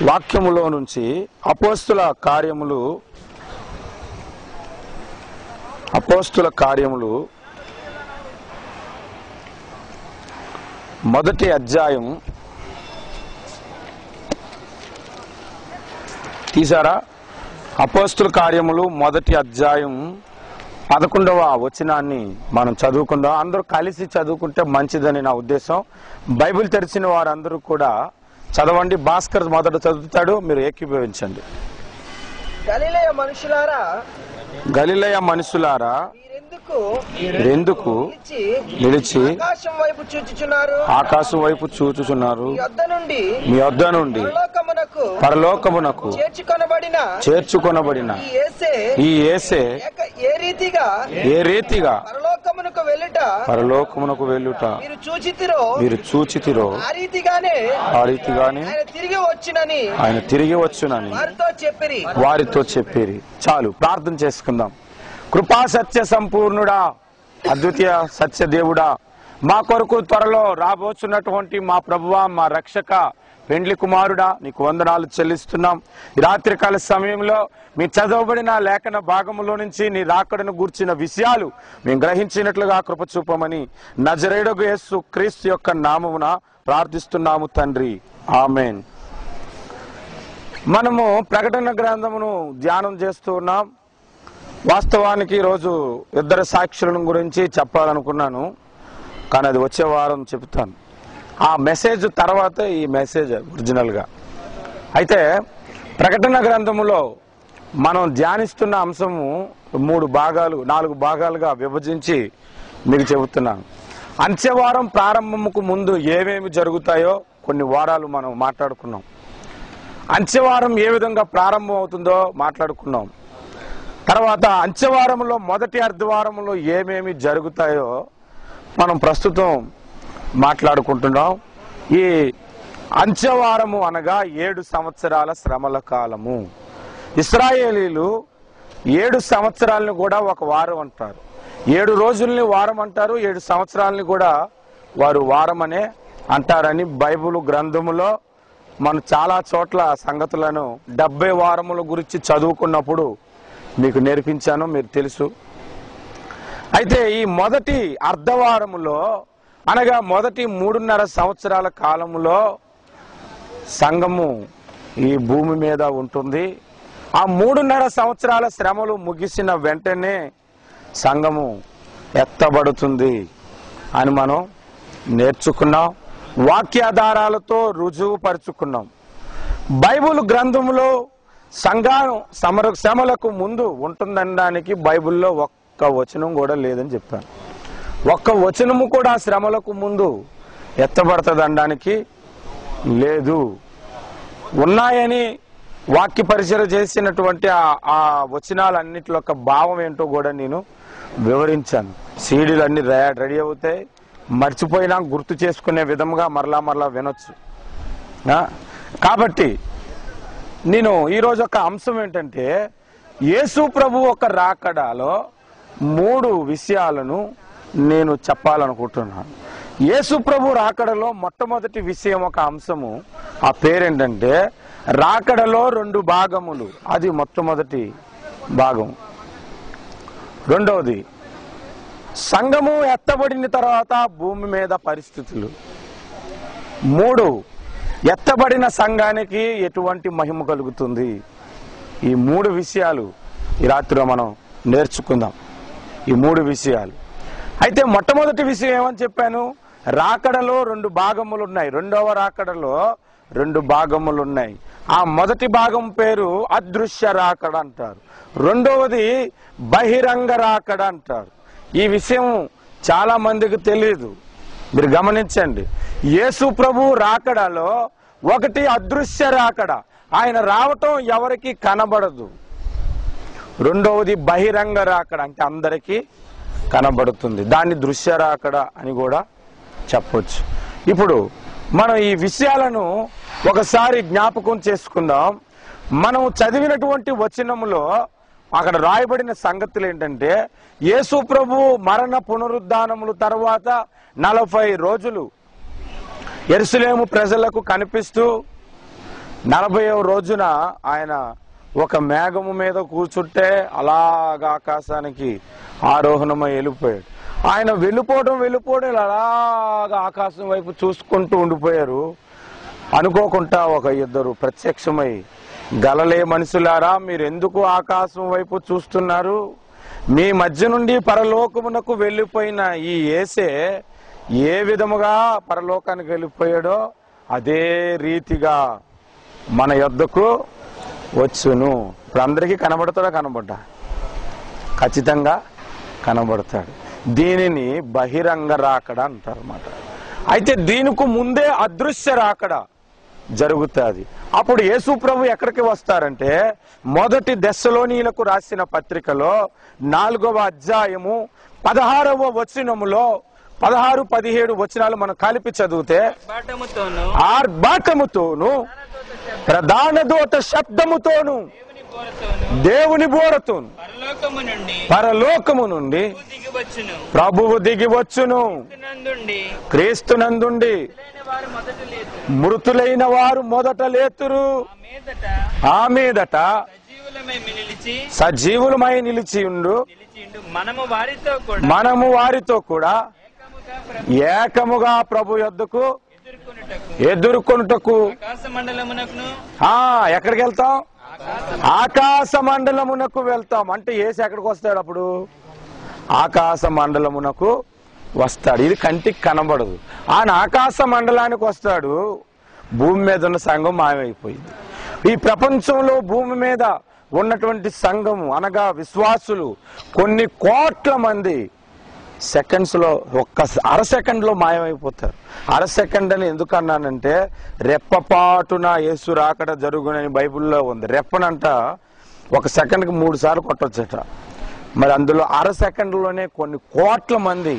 వాక్యములో నుంచి అపోస్తుల కార్యములు మొదటి అధ్యాయం తీసారా? అపోస్తుల కార్యములు మొదటి అధ్యాయం 11వ వచనాన్ని మనం చదువుకుందాం. అందరూ కలిసి చదువుకుంటే మంచిదని నా ఉద్దేశం. బైబిల్ తెరిచిన వారందరూ కూడా చదవండి. భాస్కర్ మొదట చదువుతాడు, మీరు ఏకీభవించండి. గలిలయ మనుషులారా మీరెందుకు నిలిచి ఆకాశం వైపు చూచుచున్నారు? మీ వద్ద నుండి పరలోకమునకు చేర్చుకొనబడిన ఈ యేసే ఏ రీతిగా పరలోకమునకు వెళ్ళుట మీరు చూచితిరో ఆ రీతిగానే ఆయన తిరిగి వచ్చునని వారితో చెప్పిరి. చాలు, ప్రార్థన చేసుకుందాం. కృపా సత్య సంపూర్ణుడా, అద్వితీయ సత్య దేవుడా, మా కొరకు త్వరలో రాబోచున్నటువంటి మా ప్రభువా, మా రక్షక, పెండ్లి కుమారుడా, నీకు వందనాలు చెల్లిస్తున్నాం. ఈ రాత్రికాల సమయంలో మీ చదవబడిన లేఖన భాగములో నుంచి నీ రాకడను గూర్చిన విషయాలు మేము గ్రహించినట్లుగా కృప చూపమని నజరేయుడగు యేసు క్రీస్తు యొక్క నామమున ప్రార్థిస్తున్నాము తండ్రి, ఆమేన్. మనము ప్రకటన గ్రంథమును ధ్యానం చేస్తూ ఉన్నాం. వాస్తవానికి ఈరోజు ఇద్దరు సాక్షుల గురించి చెప్పాలనుకున్నాను, కానీ అది వచ్చే వారం చెప్తాను. ఆ మెసేజ్ తర్వాత ఈ మెసేజ్ ఒరిజినల్గా. అయితే ప్రకటన గ్రంథములో మనం ధ్యానిస్తున్న అంశము 4 భాగాలుగా విభజించి మీకు చెబుతున్నాను. అంత్యవారం ప్రారంభముకు ముందు ఏమేమి జరుగుతాయో కొన్ని వారాలు మనం మాట్లాడుకున్నాం. అంత్యవారం ఏ విధంగా ప్రారంభం అవుతుందో మాట్లాడుకున్నాం. తర్వాత అంత్యవారంలో మొదటి అర్ధవారంలో ఏమేమి జరుగుతాయో మనం ప్రస్తుతం మాట్లాడుకుంటున్నాం. ఈ అంత్యవారము అనగా 7 సంవత్సరాల శ్రమల కాలము. ఇశ్రాయేలీలు 7 సంవత్సరాలను కూడా ఒక వారం అంటారు. 7 రోజుల్ని వారం అంటారు, 7 సంవత్సరాలని కూడా వారు వారం అనే అంటారని బైబిల్ గ్రంథములో మనం చాలా చోట్ల సంగతులను 70 వారముల గురించి చదువుకున్నప్పుడు మీకు నేర్పించాను, మీరు తెలుసు. అయితే ఈ మొదటి అర్ధవారములో అనగా మొదటి 3.5 సంవత్సరాల కాలములో సంఘము ఈ భూమి మీద ఉంటుంది. ఆ 3.5 సంవత్సరాల శ్రమలు ముగిసిన వెంటనే సంఘము ఎత్తబడుతుంది అని మనం నేర్చుకున్నాం. వాక్యాధారాలతో రుజువుపరుచుకున్నాం. బైబిల్ గ్రంథములో సంఘం శ్రమలకు ముందు ఉంటుందనడానికి బైబిల్లో ఒక్క వచనం కూడా లేదని చెప్పాను. ఒక్క వచనము కూడా శ్రమలకు ముందు ఎత్తబడుతుంది అనడానికి లేదు. ఉన్నాయని వాక్య పరిచయం చేసినటువంటి ఆ వచనాలన్నిటిలో ఒక భావం ఏంటో కూడా నేను వివరించాను. సీడీలు అన్ని రెడీ అవుతాయి, మర్చిపోయినా గుర్తు చేసుకునే విధంగా మరలా వినొచ్చు. కాబట్టి నేను ఈరోజు ఒక అంశం ఏంటంటే, యేసు ప్రభు ఒక రాకడలో 3 విషయాలను నేను చెప్పాలనుకుంటున్నాను. యేసు ప్రభు రాకడలో మొట్టమొదటి విషయం, ఒక అంశము, ఆ పేరేంటంటే రాకడలో 2 భాగములు. అది మొట్టమొదటి భాగం. రెండవది సంఘము ఎత్తబడిన తర్వాత భూమి మీద పరిస్థితులు. 3 ఎత్తబడిన సంఘానికి ఎటువంటి మహిమ కలుగుతుంది. ఈ 3 విషయాలు ఈ రాత్రిలో మనం నేర్చుకుందాం. ఈ 3 విషయాలు. అయితే మొట్టమొదటి విషయం ఏమని చెప్పాను? రాకడలో 2 భాగములు ఉన్నాయి. రెండవ రాకడలో 2 భాగములు ఉన్నాయి. ఆ మొదటి భాగం పేరు అదృశ్య రాకడ అంటారు, రెండవది బహిరంగ రాకడ అంటారు. ఈ విషయం చాలా మందికి తెలియదు, మీరు గమనించండి. యేసు ప్రభు రాకడలో ఒకటి అదృశ్య రాకడ, ఆయన రావటం ఎవరికి కనబడదు. రెండవది బహిరంగ రాకడ, అంటే అందరికీ కనబడుతుంది. దాన్ని దృశ్య రాకడ అని కూడా చెప్పొచ్చు. ఇప్పుడు మనం ఈ విషయాలను ఒకసారి జ్ఞాపకం చేసుకుందాం. మనం చదివినటువంటి వచనములో అక్కడ రాయబడిన సంగతులు ఏంటంటే, యేసు ప్రభు మరణ పునరుద్ధానముల తర్వాత 40 రోజులు యెరూషలేము ప్రజలకు కనిపిస్తూ 40వ రోజున ఆయన ఒక మేఘము మీద కూర్చుంటే అలాగా ఆకాశానికి ఆరోహణమై వెళ్ళిపోయాడు. ఆయన వెళ్ళిపోవడం అలాగా ఆకాశం వైపు చూసుకుంటూ ఉండిపోయారు. అనుకోకుండా ఒక ఇద్దరు ప్రత్యక్షమై, గలలే మనుషులారా, మీరు ఎందుకు ఆకాశం వైపు చూస్తున్నారు? మీ మధ్య నుండి పరలోకమునకు వెళ్ళిపోయిన ఈ యేసే ఏ విధముగా పరలోకానికి వెళ్ళిపోయాడో అదే రీతిగా మన యొద్దకు వచ్చును. ఇప్పుడు అందరికీ కనబడతా? ఖచ్చితంగా కనబడతాడు. దీనిని బహిరంగ రాకడ అంటారు అన్నమాట. అయితే దీనికి ముందే అదృశ్య రాకడ జరుగుతుంది. అప్పుడు యేసు ప్రభు ఎక్కడికి వస్తారంటే, మొదటి దెస్సలోనీయులకు రాసిన పత్రికలో 4వ అధ్యాయము 16వ వచనములో 16-17 వచనాలు మనం కలిపి చదివితే, ఆర్భాటముతోను ప్రధాన దూత శబ్దముతోను దేవుని బోరతోను పరలోకము నుండి ప్రభువు దిగి వచ్చును. క్రీస్తునందుండి మృతులైన వారు మొదట లేతురు. ఆ మీదట సజీవులమై నిలిచి ఉండు. మనము వారితో కూడా ఏకముగా ప్రభు యొద్దకు ఎదుర్కొనుటకు ఎక్కడికి వెళ్తాం? ఆకాశ మండలమునకు వెళ్తాం. అంటే యేసు ఎక్కడికి వస్తాడు? అప్పుడు ఆకాశ మండలమునకు వస్తాడు. ఇది కంటికి కనబడదు. ఆయన ఆకాశ మండలానికి వస్తాడు. భూమి మీద ఉన్న సంఘం మాయమైపోయింది. ఈ ప్రపంచంలో భూమి మీద ఉన్నటువంటి సంఘము అనగా విశ్వాసులు కొన్ని కోట్ల మంది సెకండ్స్ లో, ఒక్క అర సెకండ్ లో మాయమైపోతారు. అర సెకండ్ అని ఎందుకు అన్నానంటే, రెప్పపాటున యేసు రాకడ జరుగునని బైబిల్లో ఉంది. రెప్పనంట ఒక సెకండ్కి 3 సార్లు కొట్టొచ్చట. మరి అందులో అర సెకండ్లోనే కొన్ని కోట్ల మంది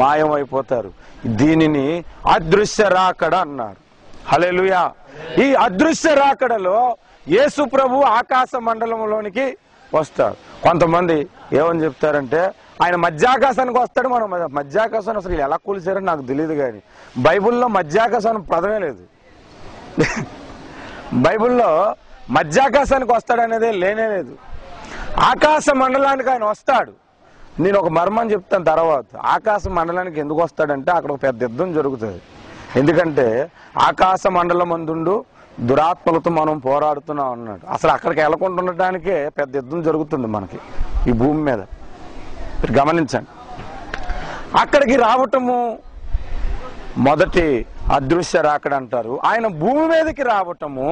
మాయమైపోతారు. దీనిని అదృశ్య రాకడ అన్నారు. హల్లెలూయా. ఈ అదృశ్య రాకడలో యేసు ప్రభు ఆకాశ మండలంలోనికి వస్తాడు. కొంతమంది ఏమని చెప్తారంటే, ఆయన మధ్యాకాశానికి వస్తాడు. మనం మధ్యాకాశాన్ని అసలు ఎలా కూల్చారని నాకు తెలియదు, కానీ బైబిల్లో మధ్యాకాశాన్ని పదమే లేదు. బైబిల్లో మధ్యాకాశానికి వస్తాడు అనేది లేనే లేదు. ఆకాశ మండలానికి ఆయన వస్తాడు. నేను ఒక మర్మం చెప్తాను తర్వాత. ఆకాశ మండలానికి ఎందుకు వస్తాడంటే, అక్కడ ఒక పెద్ద యుద్ధం జరుగుతుంది. ఎందుకంటే ఆకాశ మండలం అందుండు దురాత్మలతో మనం పోరాడుతున్నాం అన్నాడు. అసలు అక్కడికి వెళ్ళకుండా ఉండటానికే పెద్ద యుద్ధం జరుగుతుంది మనకి ఈ భూమి మీద. గమనించండి. అక్కడికి రావటము మొదటి అదృశ్య రాకడ అంటారు. ఆయన భూమి మీదకి రావటము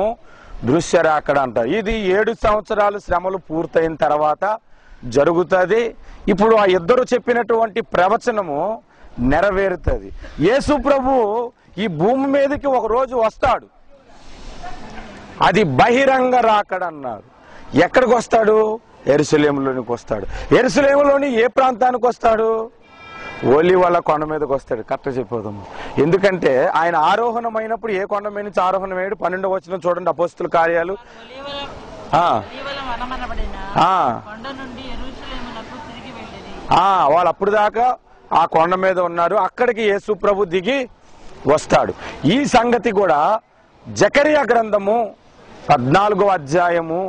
దృశ్య రాకడ అంటారు. ఇది 7 సంవత్సరాలు శ్రమలు పూర్తయిన తర్వాత జరుగుతుంది. ఇప్పుడు ఆ ఇద్దరు చెప్పినటువంటి ప్రవచనము నెరవేరుతుంది. యేసు ప్రభు ఈ భూమి మీదకి ఒక రోజు వస్తాడు. అది బహిరంగ రాకడ అన్నారు. ఎక్కడికి వస్తాడు? యెరూషలేములోనికి వస్తాడు. యెరూషలేములోని ఏ ప్రాంతానికి వస్తాడు? ఒలీవల కొండ మీదకి వస్తాడు. కరెక్ట్ చెప్పేదాము. ఎందుకంటే ఆయన ఆరోహణమైనప్పుడు ఏ కొండ మీద నుంచి ఆరోహణమయ్యాడు? 12వ వచనం చూడండి, అపోస్తుల కార్యాలు. వాళ్ళు అప్పుడు దాకా ఆ కొండ మీద ఉన్నారు. అక్కడికి యేసు ప్రభు దిగి వస్తాడు. ఈ సంగతి కూడా జకరియా గ్రంథము 14వ అధ్యాయము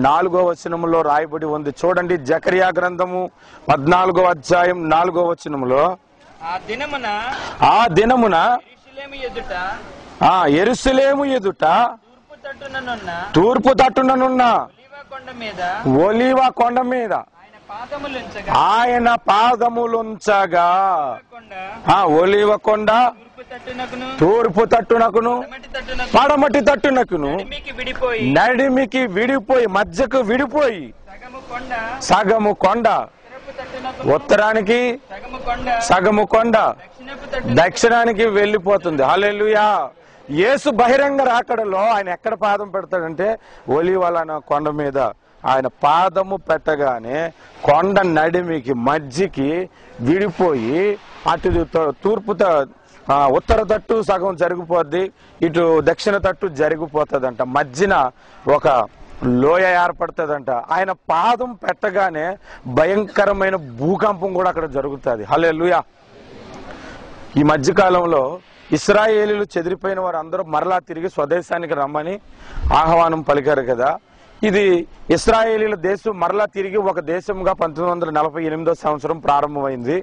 4వ వచనములో రాయబడి ఉంది. చూడండి, జకరియా గ్రంథము 14వ అధ్యాయం 4వ వచనములో, ఆ దినమున యెరూషలేము ఎదుట తూర్పు తట్టుననున్న ఒలీవ కొండ మీద ఆయన పాదములుంచగా, ఒలీవ కొండ తూర్పు తట్టునకును పడమటి తట్టునకును నడిమికి విడిపోయి, మధ్యకు విడిపోయి, సగము కొండ ఉత్తరానికి, సగము కొండ దక్షిణానికి వెళ్ళిపోతుంది. హల్లెలూయా. యేసు బహిరంగ రాకడలో ఆయన ఎక్కడ పాదం పెడతాడంటే, ఒలీవల కొండ మీద ఆయన పాదము పెట్టగానే కొండ నడిమికి మధ్యకి విడిపోయి, అటు తూర్పు ఉత్తర తట్టు సగం జరిగిపోద్ది, ఇటు దక్షిణ తట్టు జరిగిపోతుందంట. మధ్యన ఒక లోయ ఏర్పడుతుందంట. ఆయన పాదం పెట్టగానే భయంకరమైన భూకంపం కూడా అక్కడ జరుగుతుంది. హల్లెలూయా. ఈ మధ్యకాలంలో ఇశ్రాయేలీలు చెదిరిపోయిన వారు అందరూ మరలా తిరిగి స్వదేశానికి రమ్మని ఆహ్వానం పలికారు కదా. ఇది ఇశ్రాయేలీల దేశం మరలా తిరిగి ఒక దేశంగా 1948 సంవత్సరం ప్రారంభమైంది.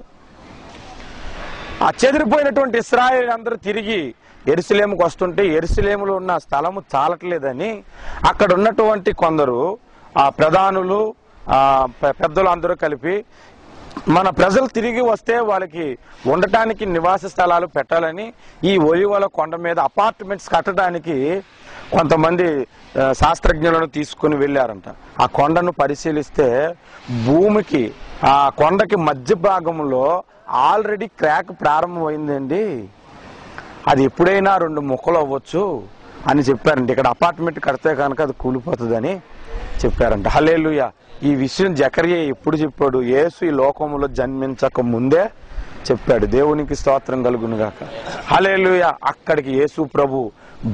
ఆ చెదిరిపోయినటువంటి ఇశ్రాయేలు అందరూ తిరిగి యెరూషలేముకు వస్తుంటే యెరూషలేములో ఉన్న స్థలము చాలట్లేదని అక్కడ ఉన్నటువంటి కొందరు ఆ ప్రధానులు పెద్దలు అందరూ కలిపి మన ప్రజలు తిరిగి వస్తే వాళ్ళకి ఉండటానికి నివాస స్థలాలు పెట్టాలని ఈ ఒలివల కొండ మీద అపార్ట్మెంట్స్ కట్టడానికి కొంతమంది శాస్త్రజ్ఞులను తీసుకుని వెళ్ళారంట. ఆ కొండను పరిశీలిస్తే భూమికి ఆ కొండకి మధ్య భాగంలో ఆల్రెడీ క్రాక్ ప్రారంభమైందండి. అది ఎప్పుడైనా 2 ముక్కలు అవ్వచ్చు అని చెప్పారంట. ఇక్కడ అపార్ట్మెంట్ కడితే కనుక అది కూలిపోతుందని చెప్పారంట. హల్లెలూయా. ఈ విషయం జకరియా ఎప్పుడు చెప్పాడు? యేసు ఈ లోకంలో జన్మించక ముందే చెప్పాడు. దేవునికి స్తోత్రం కలుగును గాక. హల్లెలూయా. అక్కడికి యేసు ప్రభు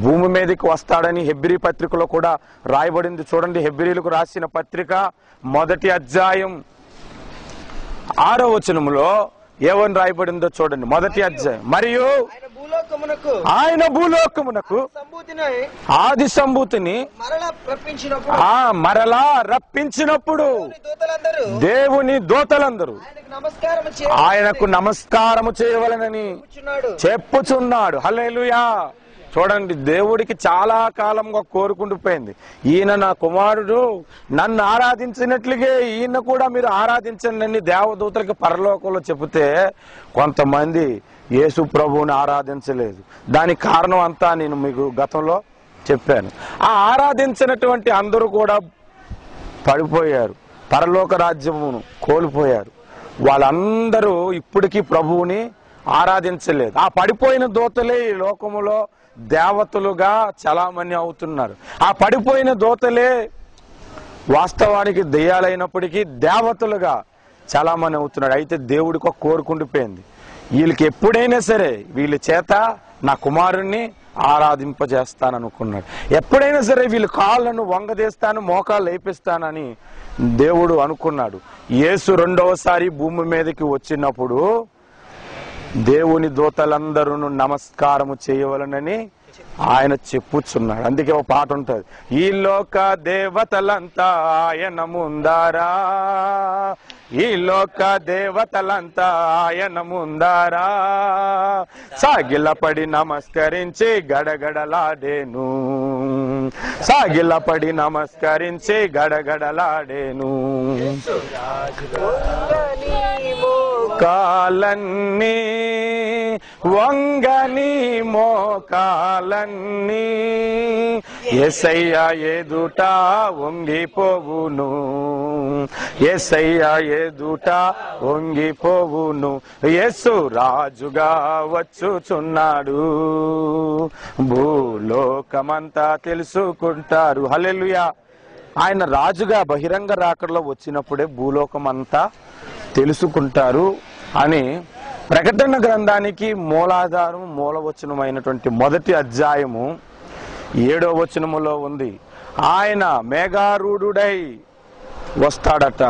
భూమి మీదకి వస్తాడని హెబ్రీ పత్రికలో కూడా రాయబడింది. చూడండి, హెబ్రీలకు రాసిన పత్రిక 1వ అధ్యాయం 6వ వచనములో ఏమని రాయబడిందో చూడండి. 1వ అధ్యాయం. మరియు ఆయన భూలోకమునకు ఆది సంభూతిని మరలా రప్పించినప్పుడు దేవుని దూతలందరూ ఆయనకు నమస్కారము చేయవలెనని చెప్పుచున్నాడు. హల్లెలూయా. చూడండి, దేవుడికి చాలా కాలంగా కోరుకుండిపోయింది, ఈయన నా కుమారుడు, నన్ను ఆరాధించినట్లుగే ఈయన కూడా మీరు ఆరాధించండి దేవదూతలకి పరలోకంలో చెబితే కొంతమంది యేసు ప్రభువుని ఆరాధించలేదు. దానికి కారణం అంతా నేను మీకు గతంలో చెప్పాను. ఆ ఆరాధించినటువంటి అందరూ కూడా పడిపోయారు, పరలోక రాజ్యమును కోల్పోయారు. వాళ్ళందరూ ఇప్పటికీ ప్రభువుని ఆరాధించలేదు. ఆ పడిపోయిన దూతలే ఈ లోకములో దేవతలుగా చలామణి అవుతున్నారు. ఆ పడిపోయిన దూతలే వాస్తవానికి దెయ్యాలైనప్పటికీ దేవతలుగా చలామణి అవుతున్నాడు. అయితే దేవుడికి ఒక కోరుకుండిపోయింది, వీళ్ళకి ఎప్పుడైనా సరే వీళ్ళ చేత నా కుమారుణ్ణి ఆరాధింపజేస్తాననుకున్నాడు. ఎప్పుడైనా సరే వీళ్ళ కాళ్ళను వంగదీస్తాను, మోకాళ్ళు లేపిస్తానని దేవుడు అనుకున్నాడు. యేసు 2వసారి భూమి మీదకి వచ్చినప్పుడు దేవుని దూతలందరూ నమస్కారము చేయవలనని ఆయన చెప్పుచున్నాడు. అందుకే ఒక పాట ఉంటుంది, ఈ లోక దేవతలంతా ఆయన ముందారా, ఈ లోక దేవతలంతా ఆయన ముందారా, సాగిలపడి నమస్కరించి గడగడలాడేను, సాగిలపడి నమస్కరించి గడగడలాడేను. కాలన్నీ వంగని మోకాలన్నీ యేసయ్య ఎదుట వంగిపోవును, యేసయ్య ఎదుట వంగిపోవును. యేసు రాజుగా వచ్చుచున్నాడు, భూలోకమంతా తెలుసుకుంటారు. హల్లెలూయా. ఆయన రాజుగా బహిరంగ రాకడలో వచ్చినప్పుడే భూలోకం అంతా తెలుసుకుంటారు అని ప్రకటన గ్రంథానికి మూలాధారం మూలవచనమైనటువంటి 1వ అధ్యాయము 7వ వచనములో ఉంది. ఆయన మేఘారూఢుడై వస్తాడట,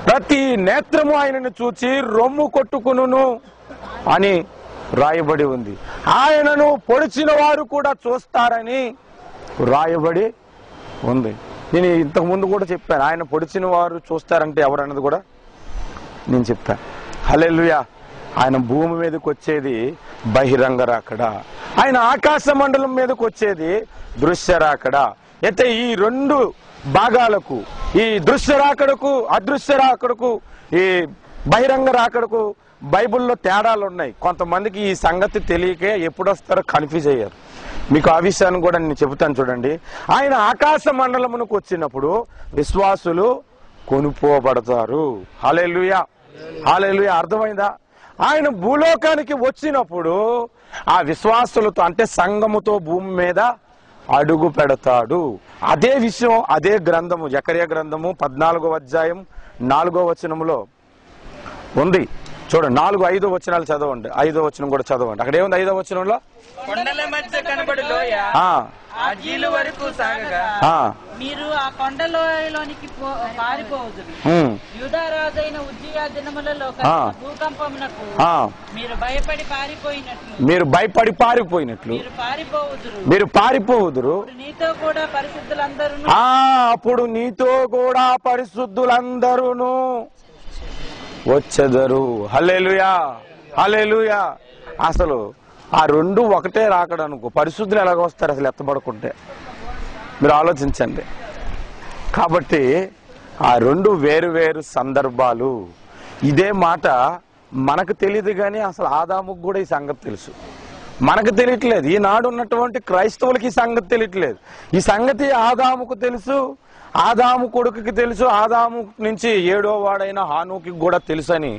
ప్రతి నేత్రము ఆయనను చూచి రొమ్ము కొట్టుకును అని రాయబడి ఉంది. ఆయనను పొడిచిన వారు కూడా చూస్తారని రాయబడి ఉంది. నేను ఇంతకు ముందు కూడా చెప్పాను, ఆయన పొడిచిన వారు చూస్తారంటే ఎవరన్నది కూడా నేను చెప్పాను. హల్లెలూయా. ఆయన భూమి మీదకి వచ్చేది బహిరంగ రాకడ, ఆయన ఆకాశ మండలం మీదకి వచ్చేది దృశ్య రాకడ. అయితే ఈ 2 భాగాలకు, ఈ దృశ్య రాకడకు అదృశ్య రాకడకు ఈ బహిరంగ రాకడకు బైబిల్లో తేడాలు ఉన్నాయి. కొంతమందికి ఈ సంగతి తెలియకే ఎప్పుడు వస్తారో కన్ఫ్యూజ్ అయ్యారు. మీకు ఆ విషయాన్ని కూడా నేను చెబుతాను. చూడండి, ఆయన ఆకాశ మండలమునకు వచ్చినప్పుడు విశ్వాసులు కొనుపోబడతారు. హల్లెలూయా, హల్లెలూయా. అర్థమైందా? ఆయన భూలోకానికి వచ్చినప్పుడు ఆ విశ్వాసులతో అంటే సంఘముతో భూమి మీద అడుగు పెడతాడు. అదే విషయం అదే గ్రంథము జకరియా గ్రంథము 14వ అధ్యాయం 4వ వచనములో ఉంది. చూడండి, 4, 5 వచనాలు చదవండి. 5వ వచనం కూడా చదవండి. అక్కడ ఏముంది 5వ వచనంలో? కొండల మధ్య కనబడు లోయ ఆ జీలు వరకు సాగగా మీరు ఆ కొండలోనికి పారిపోవుదురు. యూదారాజైన ఉజ్జియా దినములలో భూకంపమునకు మీరు భయపడి పారిపోయినట్లు మీరు పారిపోవుదురు. నీతో కూడా పరిశుద్ధులందరూ అప్పుడు నీతో కూడా పరిశుద్ధులందరూ వచ్చెదరు. హల్లెలూయా, హల్లెలూయా. అసలు ఆ రెండు ఒకటే రాకడనుకో, పరిశుద్ధులు ఎలాగొస్తారు అసలు ఎత్తబడుకుంటే? మీరు ఆలోచించండి. కాబట్టి ఆ రెండు వేరు వేరు సందర్భాలు. ఇదే మాట మనకు తెలియదు కానీ అసలు ఆదాముకు కూడా ఈ సంగతి తెలుసు. మనకు తెలియట్లేదు. ఈనాడు ఉన్నటువంటి క్రైస్తవులకి ఈ సంగతి తెలియట్లేదు. ఈ సంగతి ఆదాముకు తెలుసు, ఆదాము కొడుకుకి తెలుసు, ఆదాము నుంచి 7వ వాడైన హానోకి కూడా తెలుసు అని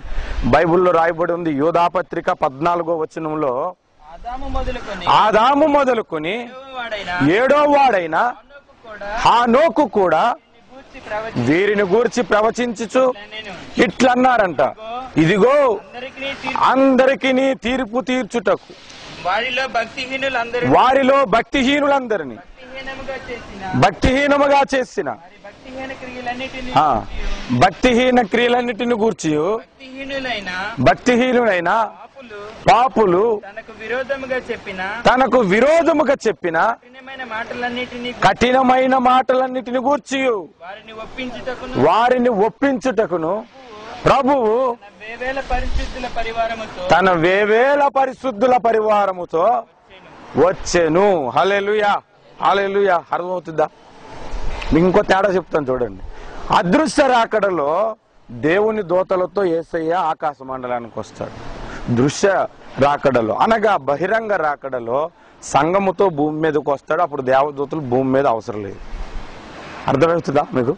బైబిల్లో రాయబడి ఉంది. యోధాపత్రిక 14వ వచనంలో ఆదాము మొదలుకొని 7వ వాడైన హానోకు కూడా వీరిని గూర్చి ప్రవచించుచు ఇట్లన్నారంట, ఇదిగో అందరికి తీర్పు తీర్చుటకు వారిలో భక్తిహీనులందరినీ భక్తిహీనముగా చేసిన భక్తిహీన క్రియలన్నిటిని గూర్చి భక్తిహీనులైన పాపులు తనకు విరోధముగా చెప్పిన కఠినమైన మాటలన్నిటిని గూర్చి వారిని ఒప్పించుటకును ప్రభువు తన వేవేల పరిశుద్ధుల పరివారముతో వచ్చెను. హల్లెలూయా, హల్లెలూయా. అర్థమవుతుందా? మీకు ఇంకో తేడా చెప్తాను చూడండి. అదృశ్య రాకడలో దేవుని దూతలతో యేసయ్య ఆకాశ మండలానికి వస్తాడు. దృశ్య రాకడలో అనగా బహిరంగ రాకడలో సంఘముతో భూమి మీదకి వస్తాడు. అప్పుడు దేవదూతలు భూమి మీద అవసరం లేదు. అర్థమవుతుందా మీకు?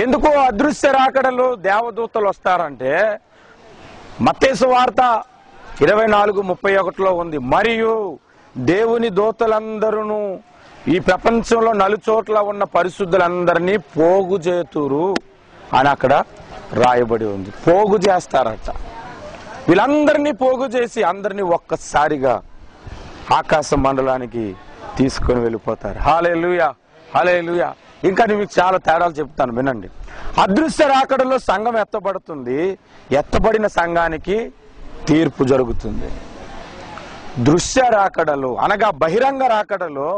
ఎందుకు అదృశ్య రాకడలో దేవదూతలు వస్తారంటే మత్తయి సువార్త 24:31 ఉంది. మరియు దేవుని దూతలందరూ ఈ ప్రపంచంలో నలుచోట్ల ఉన్న పరిశుద్ధులందరినీ పోగు చేతురు అని అక్కడ రాయబడి ఉంది. పోగు చేస్తారట. వీళ్ళందరినీ పోగు చేసి అందరినీ ఒక్కసారిగా ఆకాశ మండలానికి తీసుకొని వెళ్ళిపోతారు. హల్లెలూయా, హల్లెలూయా. ఇంకా నేను మీకు చాలా తేడాలు చెప్తాను, వినండి. అదృశ్య రాకడలో సంఘం ఎత్తబడుతుంది. ఎత్తబడిన సంఘానికి తీర్పు జరుగుతుంది. దృశ్య రాకడలో అనగా బహిరంగ రాకడలో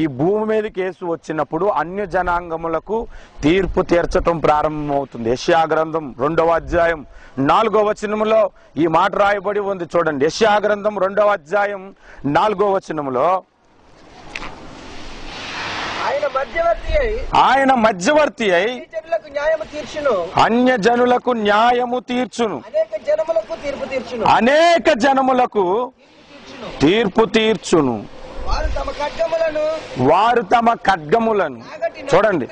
ఈ భూమి మీదకి యేసు వచ్చినప్పుడు అన్య జనాంగములకు తీర్పు తీర్చటం ప్రారంభమవుతుంది. యెషయా గ్రంథం 2వ అధ్యాయం 4వ వచనములో ఈ మాట రాయబడి ఉంది. చూడండి, యెషయా గ్రంథం 2వ అధ్యాయం 4వ వచనములో ఆయన మధ్యవర్తి అయి అన్య జనులకు న్యాయము తీర్చును, అనేక జనములకు తీర్పు తీర్చును. వారు తమ ఖడ్గములను చూడండి,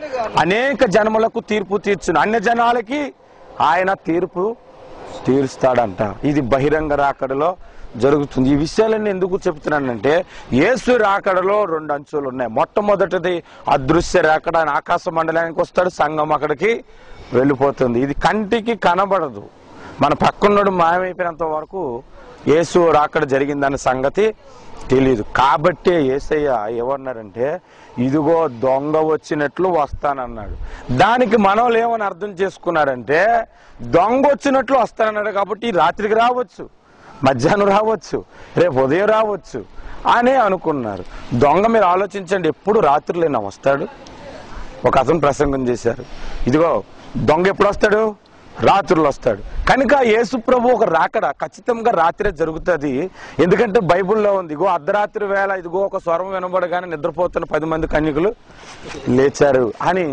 అనేక జనములకు తీర్పు తీర్చును. అన్య జనాలకి ఆయన తీర్పు తీరుస్తాడంట. ఇది బహిరంగ రాకడలో జరుగుతుంది. ఈ విషయాలన్నీ ఎందుకు చెప్తున్నానంటే యేసు రాకడలో 2 అంచులు ఉన్నాయి. మొట్టమొదటిది అదృశ్య రాకడ. ఆయన ఆకాశ మండలానికి వస్తాడు, సంఘం అక్కడికి వెళ్ళిపోతుంది. ఇది కంటికి కనబడదు. మన పక్కన్నోడు మాయమైపోయినంత వరకు యేసు రాకడ జరిగిందన్న సంగతి తెలియదు. కాబట్టి యేసయ్య ఏమన్నారంటే ఇదిగో దొంగ వచ్చినట్లు వస్తానన్నాడు. దానికి మనోళ్ళు ఏమని అర్థం చేసుకున్నారంటే దొంగ వచ్చినట్లు వస్తానన్నాడు కాబట్టి రాత్రికి రావచ్చు, మధ్యాహ్నం రావచ్చు, రేపు ఉదయం రావచ్చు అనే అనుకున్నారు. దొంగ మీరు ఆలోచించండి, ఎప్పుడు రాత్రులైనా వస్తాడు? ఒక అతను ప్రసంగం చేశారు, ఇదిగో దొంగ ఎప్పుడు వస్తాడు? రాత్రులు వస్తాడు. కనుక యేసు ప్రభు ఒక రాకడ ఖచ్చితంగా రాత్రే జరుగుతుంది. ఎందుకంటే బైబుల్లో ఉంది, ఇగో అర్ధరాత్రి వేళ ఇదిగో ఒక స్వరం వినబడగానే నిద్రపోతున్న 10 మంది కన్యకులు లేచారు అని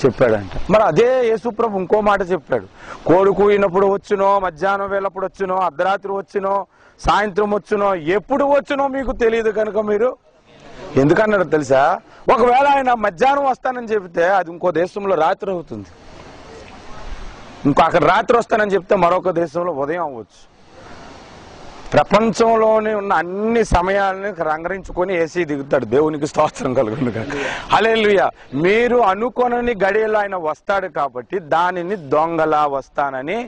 చెప్పాడంట. మరి అదే యేసు ప్రభు ఇంకో మాట చెప్పాడు, కోడి కూయినప్పుడు వచ్చునో, మధ్యాహ్నం వేళప్పుడు వచ్చునో, అర్ధరాత్రి వచ్చునో, సాయంత్రం వచ్చునో, ఎప్పుడు వచ్చునో మీకు తెలియదు కనుక మీరు ఎందుకన్నాడు తెలుసా? ఒకవేళ ఆయన మధ్యాహ్నం వస్తానని చెబితే అది ఇంకో దేశంలో రాత్రి అవుతుంది, ఇంకో అక్కడ రాత్రి వస్తానని చెప్తే మరొక దేశంలో ఉదయం అవ్వచ్చు. ప్రపంచంలోనే ఉన్న అన్ని సమయాలని రంగరించుకొని ఏసీ దిగుతాడు. దేవునికి స్తోత్రం కలుగును గాక. హల్లెలూయా. మీరు అనుకోనని గడియలో ఆయన వస్తాడు కాబట్టి దానిని దొంగలా వస్తానని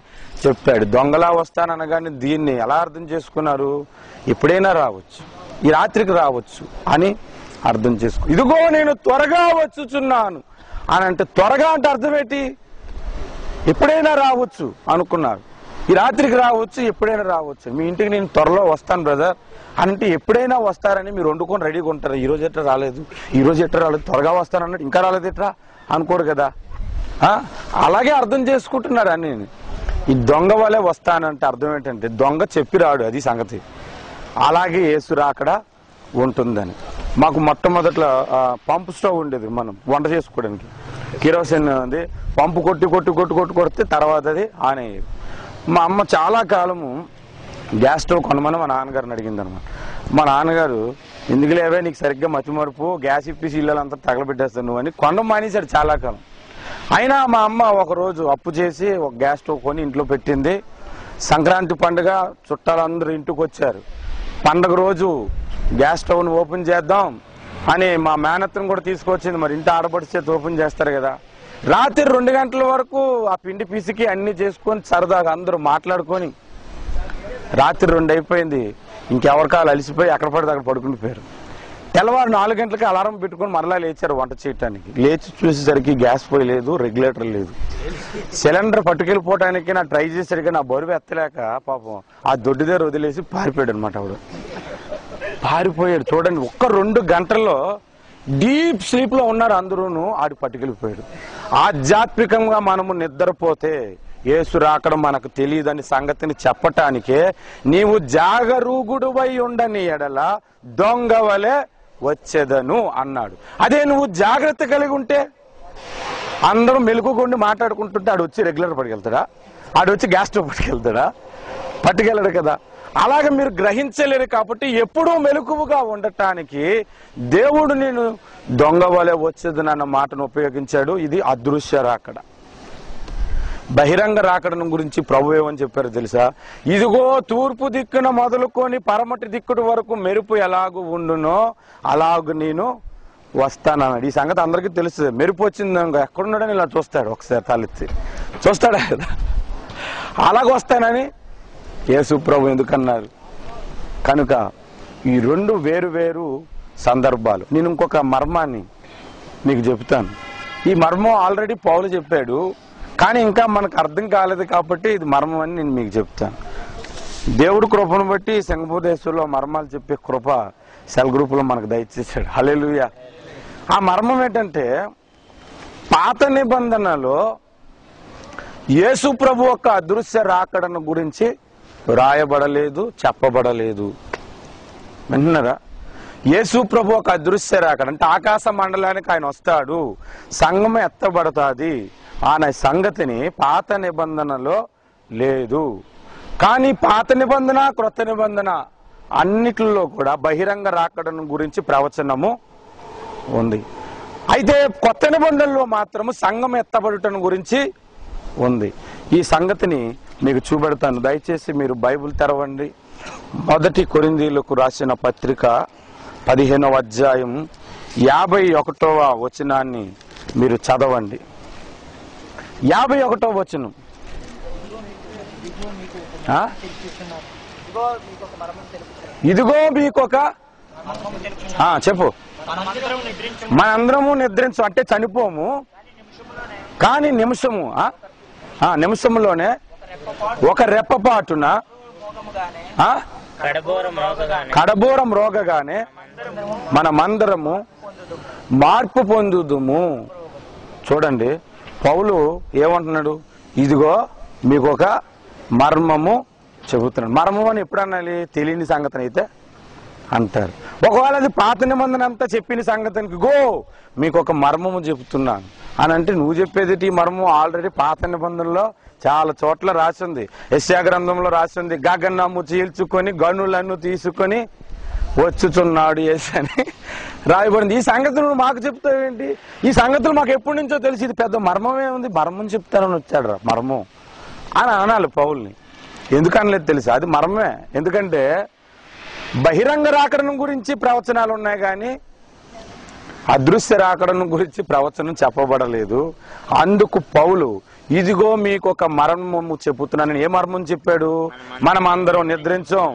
చెప్పాడు. దొంగలా వస్తాననగానే దీన్ని ఎలా అర్థం చేసుకున్నారు? ఎప్పుడైనా రావచ్చు, ఈ రాత్రికి రావచ్చు అని అర్థం చేసుకో. ఇదిగో నేను త్వరగా వచ్చుచున్నాను అని అంటే త్వరగా అంటే అర్థం ఏంటి? ఎప్పుడైనా రావచ్చు అనుకున్నారు. ఈ రాత్రికి రావచ్చు, ఎప్పుడైనా రావచ్చు. మీ ఇంటికి నేను త్వరలో వస్తాను బ్రదర్ అంటే ఎప్పుడైనా వస్తారని మీరు వండుకొని రెడీగా ఉంటారు. ఈ రోజు ఎట్లా రాలేదు, ఈ రోజు ఎట్లా రాలేదు, త్వరగా వస్తానన్నట్టు ఇంకా రాలేదు ఎట్లా అనుకోరు కదా. అలాగే అర్థం చేసుకుంటున్నారు అని. ఈ దొంగ వలే వస్తానంటే అర్థం ఏంటంటే దొంగ చెప్పి రాడు, అది సంగతి. అలాగే యేసు రాకడ ఉంటుందని. మాకు మొట్టమొదట్లో పంపు స్టవ్ ఉండేది, మనం వంట చేసుకోవడానికి కిరోసిన్ ఉంది. పంపు కొడితే తర్వాత అది ఆన్ అయ్యేది. మా అమ్మ చాలా కాలము గ్యాస్ స్టవ్ కొనమని మా నాన్నగారిని అడిగింది అనమాట. మా నాన్నగారు ఎందుకు లేవే నీకు సరిగ్గా మతిమరుపు, గ్యాస్ ఇప్పేసి ఇళ్ళంతా తగలబెట్టేస్తాను నువ్వు అని కొండ మానేశాడు చాలా కాలం. అయినా మా అమ్మ ఒకరోజు అప్పు చేసి ఒక గ్యాస్ స్టవ్ కొని ఇంట్లో పెట్టింది. సంక్రాంతి పండుగ చుట్టాలందరూ ఇంటికి వచ్చారు. పండుగ రోజు గ్యాస్ స్టవ్ని ఓపెన్ చేద్దాం అని మా మేనత్తను కూడా తీసుకొచ్చింది. మరి ఇంటి ఆడబడి చేతి ఓపెన్ చేస్తారు కదా. రాత్రి 2 గంటల వరకు ఆ పిండి పిసికి అన్ని చేసుకొని సరదాగా అందరూ మాట్లాడుకొని రాత్రి 2 అయిపోయింది. ఇంకెవరికాలు అలిసిపోయి అక్కడ పడితే అక్కడ పడుకుని పోయారు. తెల్లవారు 4 గంటలకి అలారం పెట్టుకుని మరలా లేచారు వంట చేయటానికి. లేచి చూసేసరికి గ్యాస్ పొయ్యి లేదు, రెగ్యులేటర్ లేదు. సిలిండర్ పట్టుకెళ్ళిపోవటానికి నా ట్రై చేసరికి నా బరువు ఎత్తలేక పాపం ఆ దొడ్డి దగ్గర వదిలేసి పారిపోయాడు అనమాట. ఆవిడ పారిపోయాడు. చూడండి, ఒక్క 2 గంటల్లో డీప్ స్లీప్ లో ఉన్నారు అందరూను. ఆడు పట్టుకెళ్ళిపోయాడు. ఆధ్యాత్మికంగా మనము నిద్రపోతే యేసు రాకడ మనకు తెలియదని సంగతిని చెప్పటానికే నీవు జాగరూకుడువై ఉండని ఎడల దొంగ వలె వచ్చేదను అన్నాడు. అదే నువ్వు జాగ్రత్త కలిగి ఉంటే అందరూ మెలుగుకొండి మాట్లాడుకుంటుంటే ఆడు వచ్చి రెగ్యులర్ పట్టుకెళ్తాడా? ఆడు వచ్చి గ్యాస్ స్టవ్ పట్టుకెళ్తాడా? పట్టుకెళ్ళడు కదా. అలాగే మీరు గ్రహించలేరు. కాబట్టి ఎప్పుడూ మెలకువగా ఉండటానికి దేవుడు నేను దొంగ వలె వచ్చేదనన్న మాటను ఉపయోగించాడు. ఇది అదృశ్య రాకడ. బహిరంగ రాకడను గురించి ప్రభు ఏమని చెప్పారు తెలుసా? ఇదిగో తూర్పు దిక్కున మొదలుకొని పరమటి దిక్కుడు వరకు మెరుపు ఎలాగూ ఉండునో అలాగూ నేను వస్తానన్నాడు. ఈ సంగతి అందరికీ తెలుస్తుంది. మెరుపు వచ్చింది ఎక్కడున్నాడని ఇలా చూస్తాడు, ఒకసారి తలెత్తి చూస్తాడా కదా. అలాగ వస్తానని యేసు ప్రభు ఎందుకన్నారు? కనుక ఈ 2 వేరు వేరు సందర్భాలు. నేను ఇంకొక మర్మాన్ని మీకు చెప్తాను. ఈ మర్మం ఆల్రెడీ పౌలు చెప్పాడు, కానీ ఇంకా మనకు అర్థం కాలేదు కాబట్టి ఇది మర్మం అని నేను మీకు చెప్తాను. దేవుడు కృపను బట్టి సింగపూర్దేశంలో మర్మాలు చెప్పే కృప సెల్ గ్రూప్ లో మనకు దయచేశాడు. హల్లెలూయా. ఆ మర్మం ఏంటంటే పాత నిబంధనలో యేసు ప్రభు యొక్క అదృశ్య రాకడను గురించి రాయబడలేదు, చెప్పబడలేదు. విన్నారా? యేసు ప్రభు ఒక అదృశ్య రాకడ అంటే ఆకాశ మండలానికి ఆయన వస్తాడు, సంఘం ఎత్తబడతాది అనే సంగతిని పాత నిబంధనలో లేదు. కానీ పాత నిబంధన, క్రొత్త నిబంధన అన్నిటిలో కూడా బహిరంగ రాకడను గురించి ప్రవచనము ఉంది. అయితే కొత్త నిబంధనలో మాత్రము సంఘం ఎత్తబడటం గురించి ఉంది. ఈ సంగతిని మీకు చూపెడతాను. దయచేసి మీరు బైబిల్ తెరవండి. 1 కొరింథీయులకు రాసిన పత్రిక 15వ అధ్యాయం 51వ వచనాన్ని మీరు చదవండి. 51వ వచనం. ఇదిగో మీకొక చెప్పు. మనందరము నిద్రించు అంటే చనిపోము, కానీ నిమిషములోనే ఒక రెప్పపాటున కడబోరం రోగగానే మనమందరము మార్పు పొందుదుము. చూడండి, పౌలు ఏమంటున్నాడు? ఇదిగో మీకు ఒక మర్మము చెబుతున్నాడు. మర్మం అని ఎప్పుడు అనాలి? తెలియని సంగతిని అయితే అంటారు. ఒకవేళ అది పాత నిబంధన అంతా చెప్పిన సంగతికి గో మీకు ఒక మర్మము చెబుతున్నాను అని అంటే నువ్వు చెప్పేది ఈ మర్మం ఆల్రెడీ పాత నిబంధనలో చాలా చోట్ల రాసింది. యెషయా గ్రంథంలో రాసింది, గగనము చీల్చుకొని గనులను తీసుకొని వచ్చుచున్నాడు యేసు అని రాయబడింది. ఈ సంగతులు నువ్వు మాకు చెప్తావేంటి? ఈ సంగతులు మాకు ఎప్పటి నుంచో తెలిసి ఇది పెద్ద మర్మమే ఉంది, మర్మం చెప్తానని వచ్చాడు రా మర్మం అని అనాలి పౌల్ని. ఎందుకనలేదు తెలుసా? అది మర్మమే. ఎందుకంటే బహిరంగ రాకడను గురించి ప్రవచనాలు ఉన్నాయి, కానీ అదృశ్య రాకడను గురించి ప్రవచనం చెప్పబడలేదు. అందుకు పౌలు ఇదిగో మీకు ఒక మర్మము చెబుతున్నాను. ఏ మర్మం చెప్పాడు? మనం అందరం నిద్రించాం,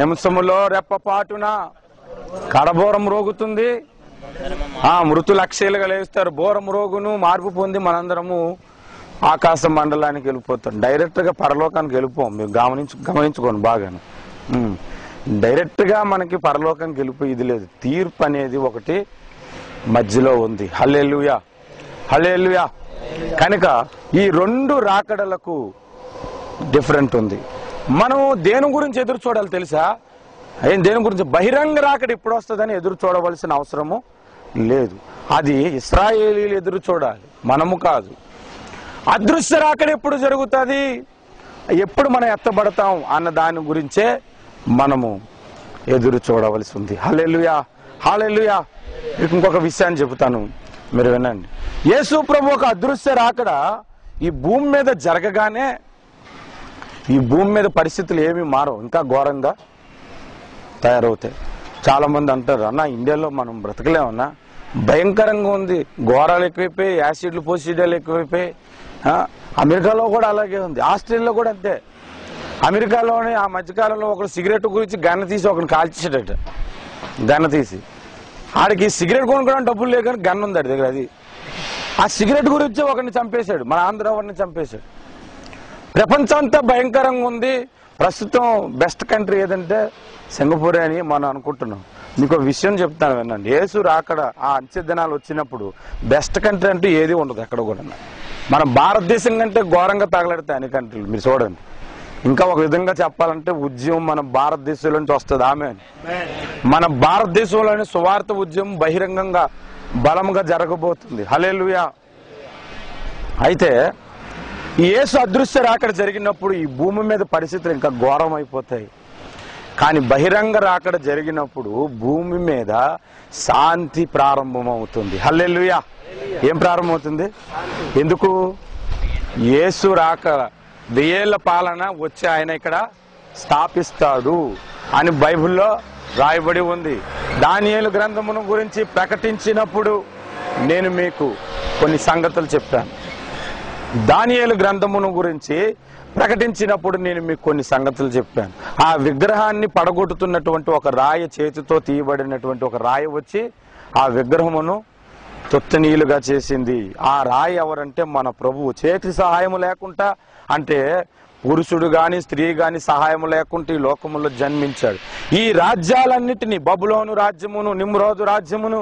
నిమిషములో రెప్పపాటున కడబోరం రోగుతుంది. మృతులు అక్షయలుగా లేస్తారు. బోరం రోగును మార్పు పొంది మనందరము ఆకాశ మండలానికి వెళ్ళిపోతాం. డైరెక్ట్ గా పరలోకానికి వెళ్ళిపోం. మీరు గమనించుకోండి బాగాను. డైరెక్ట్ గా మనకి పరలోకానికి వెళ్ళిపోయి ఇది లేదు. తీర్పు అనేది ఒకటి మధ్యలో ఉంది. హల్లెలూయా, హల్లెలూయా. కనుక ఈ రెండు రాకడలకు డిఫరెంట్ ఉంది. మనం దేని గురించి ఎదురు చూడాలి తెలుసా? దేని గురించి? బహిరంగ రాకడ ఎప్పుడు వస్తుందని ఎదురు చూడవలసిన అవసరము లేదు. అది ఇశ్రాయేలీలు ఎదురు చూడాలి, మనము కాదు. అదృశ్య రాకడ ఎప్పుడు జరుగుతుంది, ఎప్పుడు మనం ఎత్తబడతాం అన్న దాని గురించే మనము ఎదురు చూడవలసి ఉంది. హల్లెలూయా, హల్లెలూయా. ఇంకొక విషయాన్ని చెబుతాను, మీరు వినండి. యేసు ప్రభు ఒక అదృశ్య రాకడ ఈ భూమి మీద జరగగానే ఈ భూమి మీద పరిస్థితులు ఏమీ మారవు, ఇంకా ఘోరంగా తయారవుతాయి. చాలా మంది అంటారు, అన్న ఇండియాలో మనం బ్రతకలేమన్నా, భయంకరంగా ఉంది, ఘోరాలు ఎక్కువైపోయి, యాసిడ్లు పోసిడాలు ఎక్కువైపోయి. అమెరికాలో కూడా అలాగే ఉంది, ఆస్ట్రేలియాలో కూడా అంతే. అమెరికాలోని ఆ మధ్యకాలంలో ఒకరు సిగరెట్ గురించి గన్న తీసి ఒకరిని కాల్చేసాడట. గన్న తీసి ఆడికి సిగరెట్ కొనుక్కోవడానికి డబ్బులు లేక గన్న ఉంది దగ్గర. అది ఆ సిగరెట్ గురించి ఒకరిని చంపేశాడు, మన ఆంధ్ర వాడిని చంపేశాడు. ప్రపంచం అంతా భయంకరంగా ఉంది. ప్రస్తుతం బెస్ట్ కంట్రీ ఏదంటే సింగపూర్ అని మనం అనుకుంటున్నాం. మీకు ఒక విషయం చెప్తాను వినండి. యేసు రాకడ ఆ అంచె దినాలు వచ్చినప్పుడు బెస్ట్ కంట్రీ అంటూ ఏది ఉండదు ఎక్కడ కూడా. మన భారతదేశం కంటే ఘోరంగా తగలడతాయి అన్ని కంట్రీలు. మీరు చూడండి. ఇంకా ఒక విధంగా చెప్పాలంటే ఉద్యమం మన భారతదేశంలో నుంచి వస్తుంది. ఆమె మన భారతదేశంలోని సువార్త ఉద్యమం బహిరంగంగా బలంగా జరగబోతుంది. హల్లెలూయా. అయితే ఈ యేసు అదృశ్య రాకడ జరిగినప్పుడు ఈ భూమి మీద పరిస్థితులు ఇంకా ఘోరం అయిపోతాయి. కానీ బహిరంగ రాకడ జరిగినప్పుడు భూమి మీద శాంతి ప్రారంభమవుతుంది. హల్లెలూయా. ఏం ప్రారంభమవుతుంది? ఎందుకు? యేసు రాకడ 1000 ఏళ్ల పాలన వచ్చి ఆయన ఇక్కడ స్థాపిస్తాడు అని బైబిల్లో రాయబడి ఉంది. దానియేలు గ్రంథమును గురించి ప్రకటించినప్పుడు నేను మీకు కొన్ని సంగతులు చెప్పాను. దానియేలు గ్రంథమును గురించి ప్రకటించినప్పుడు నేను మీకు కొన్ని సంగతులు చెప్పాను. ఆ విగ్రహాన్ని పడగొట్టుతున్నటువంటి ఒక రాయి, చేతితో తీయబడినటువంటి ఒక రాయి వచ్చి ఆ విగ్రహమును తొత్తనీయులుగా చేసింది. ఆ రాయి ఎవరంటే మన ప్రభువు. చేతి సహాయము లేకుండా, అంటే పురుషుడు గాని స్త్రీ గాని సహాయం లేకుండా ఈ లోకములో జన్మించాడు. ఈ రాజ్యాలన్నిటినీ, బబులోను రాజ్యమును, నిమ్రోదు రాజ్యమును,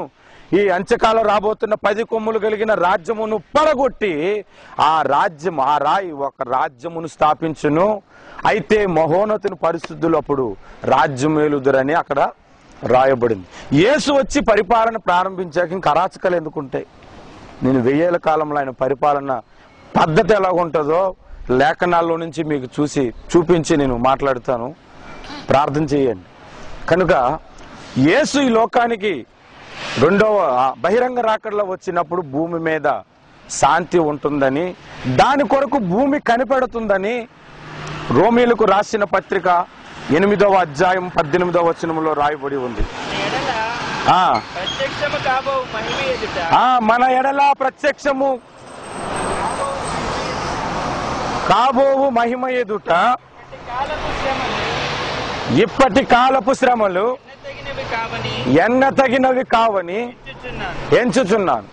ఈ అంత్యకాలం రాబోతున్న 10 కొమ్ములు కలిగిన రాజ్యమును పడగొట్టి ఆ రాయి ఒక రాజ్యమును స్థాపించును. అయితే మహోన్నతుని పరిశుద్ధులు అప్పుడు రాజ్యమేలుదురని అక్కడ రాయబడింది. యేసు వచ్చి పరిపాలన ప్రారంభించాక ఇంకా అరాచకాలు ఎందుకుంటాయి? నేను 1000 ఏళ్ల కాలంలో ఆయన పరిపాలన పద్ధతి ఎలాగుంటుందో లేఖనాల్లో నుంచి మీకు చూపించి నేను మాట్లాడుతాను. ప్రార్థన చేయండి. కనుక యేసు ఈ లోకానికి రెండవ బహిరంగ రాకడలో వచ్చినప్పుడు భూమి మీద శాంతి ఉంటుందని, దాని కొరకు భూమి కనిపెడుతుందని రోమీయులకు రాసిన పత్రిక 8వ అధ్యాయం 18వ వచనంలో రాయబడి ఉంది. మన ఎడల ప్రత్యక్షము కాబోవు మహిమ ఎదుట ఇప్పటి కాలపు శ్రమలు ఎన్నతగినవి కావని ఎంచుచున్నాను.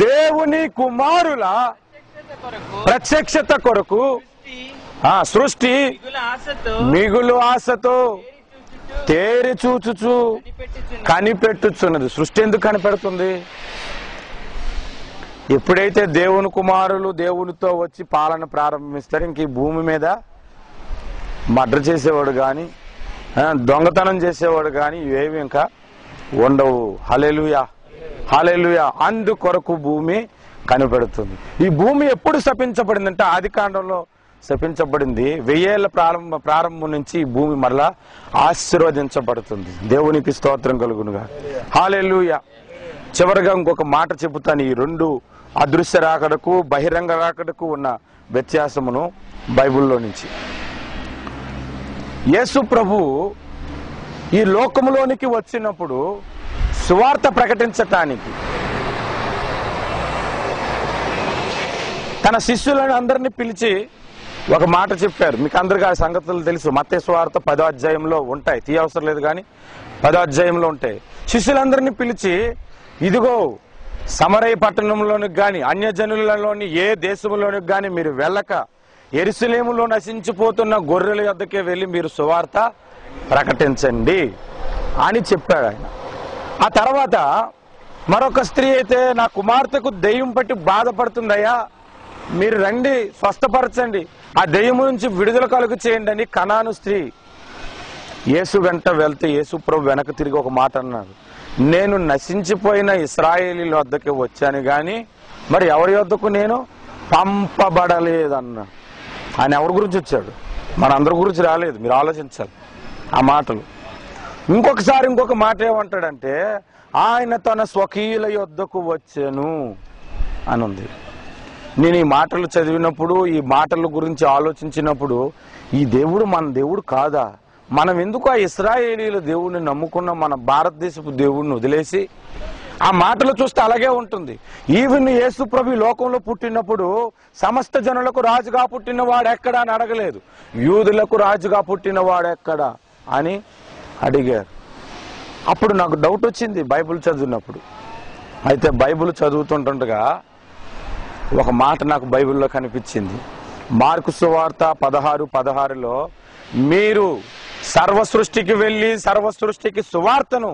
దేవుని కుమారుల ప్రత్యక్షత కొరకు సృష్టి మిగులు ఆశతో తేరి చూచుచు కనిపెట్టుచున్నది. సృష్టి ఎందుకు కనిపెడుతుంది? ఎప్పుడైతే దేవుని కుమారులు దేవునితో వచ్చి పాలన ప్రారంభిస్తారు, ఇంక ఈ భూమి మీద మర్డర్ చేసేవాడు కానీ దొంగతనం చేసేవాడు కానీ ఇవేవి ఇంకా ఉండవు. హల్లెలూయా, హల్లెలూయా. అందుకొరకు భూమి కనిపెడుతుంది. ఈ భూమి ఎప్పుడు శపించబడిందంటే ఆదికాండంలో శపించబడింది. 1000 ఏళ్ల ప్రారంభం నుంచి ఈ భూమి మరలా ఆశీర్వదించబడుతుంది. దేవునికి స్తోత్రం కలుగునుగా. హల్లెలూయా. చివరిగా ఇంకొక మాట చెబుతాను. ఈ రెండు అదృశ్య రాకడకు బహిరంగ రాకడకు ఉన్న వ్యత్యాసమును బైబిల్లో నుంచి. యేసు ప్రభు ఈ లోకములోనికి వచ్చినప్పుడు సువార్త ప్రకటించటానికి తన శిష్యులను అందరినీ పిలిచి ఒక మాట చెప్పారు, మీకు అందరికీ ఆ సంగతులు తెలుసు. మత్తయి సువార్త 10వ అధ్యాయంలో ఉంటాయి, తీయవసరం లేదు కానీ 10వ అధ్యాయంలో ఉంటాయి. శిష్యులందరినీ పిలిచి, ఇదిగో సమరయ పట్టణంలోనికి గాని అన్యజనులలోని ఏ దేశంలోనికి గాని మీరు వెళ్ళక యెరూషలేములో నశించిపోతున్న గొర్రెల యొద్దకే వెళ్ళి మీరు సువార్త ప్రకటించండి అని చెప్పాడు ఆయన. ఆ తర్వాత మరొక స్త్రీ అయితే, నా కుమార్తెకు దెయ్యం పట్టి బాధపడుతుందయ్యా, మీరు రండి స్వస్థపరచండి, ఆ దెయ్యం నుంచి విడుదల కలుగు చేయండి అని కనాను స్త్రీ యేసు వెంట వెళ్తే యేసు ప్రభు వెనక తిరిగి ఒక మాట అన్నాడు, నేను నశించిపోయిన ఇశ్రాయేలీల వద్దకు వచ్చాను గాని మరి ఎవరి వద్దకు నేను పంపబడలేదన్నా. ఆయన ఎవరి గురించి వచ్చాడు? మన అందరి గురించి రాలేదు. మీరు ఆలోచించాలి ఆ మాటలు. ఇంకొక మాట ఏమంటాడంటే, ఆయన తన స్వకీయుల యొద్దకు వచ్చాను అని ఉంది. నేను ఈ మాటలు చదివినప్పుడు, ఈ మాటల గురించి ఆలోచించినప్పుడు, ఈ దేవుడు మన దేవుడు కాదా? మనం ఎందుకు ఆ ఇశ్రాయేలీల దేవుడిని నమ్ముకున్న మన భారతదేశపు దేవుడిని వదిలేసి? ఆ మాటలు చూస్తే అలాగే ఉంటుంది. ఈవెన్ యేసు ప్రభు లోకంలో పుట్టినప్పుడు సమస్త జనులకు రాజుగా పుట్టిన వాడెక్కడా అని అడగలేదు, యూదులకు రాజుగా పుట్టిన వాడెక్కడా అని అడిగారు. అప్పుడు నాకు డౌట్ వచ్చింది బైబిల్ చదివినప్పుడు. అయితే బైబిల్ చదువుతుండగా ఒక మాట నాకు బైబిల్లో కనిపించింది. మార్కు సువార్త 16:16లో మీరు సర్వ సృష్టికి వెళ్ళి సర్వ సృష్టికి సువార్తను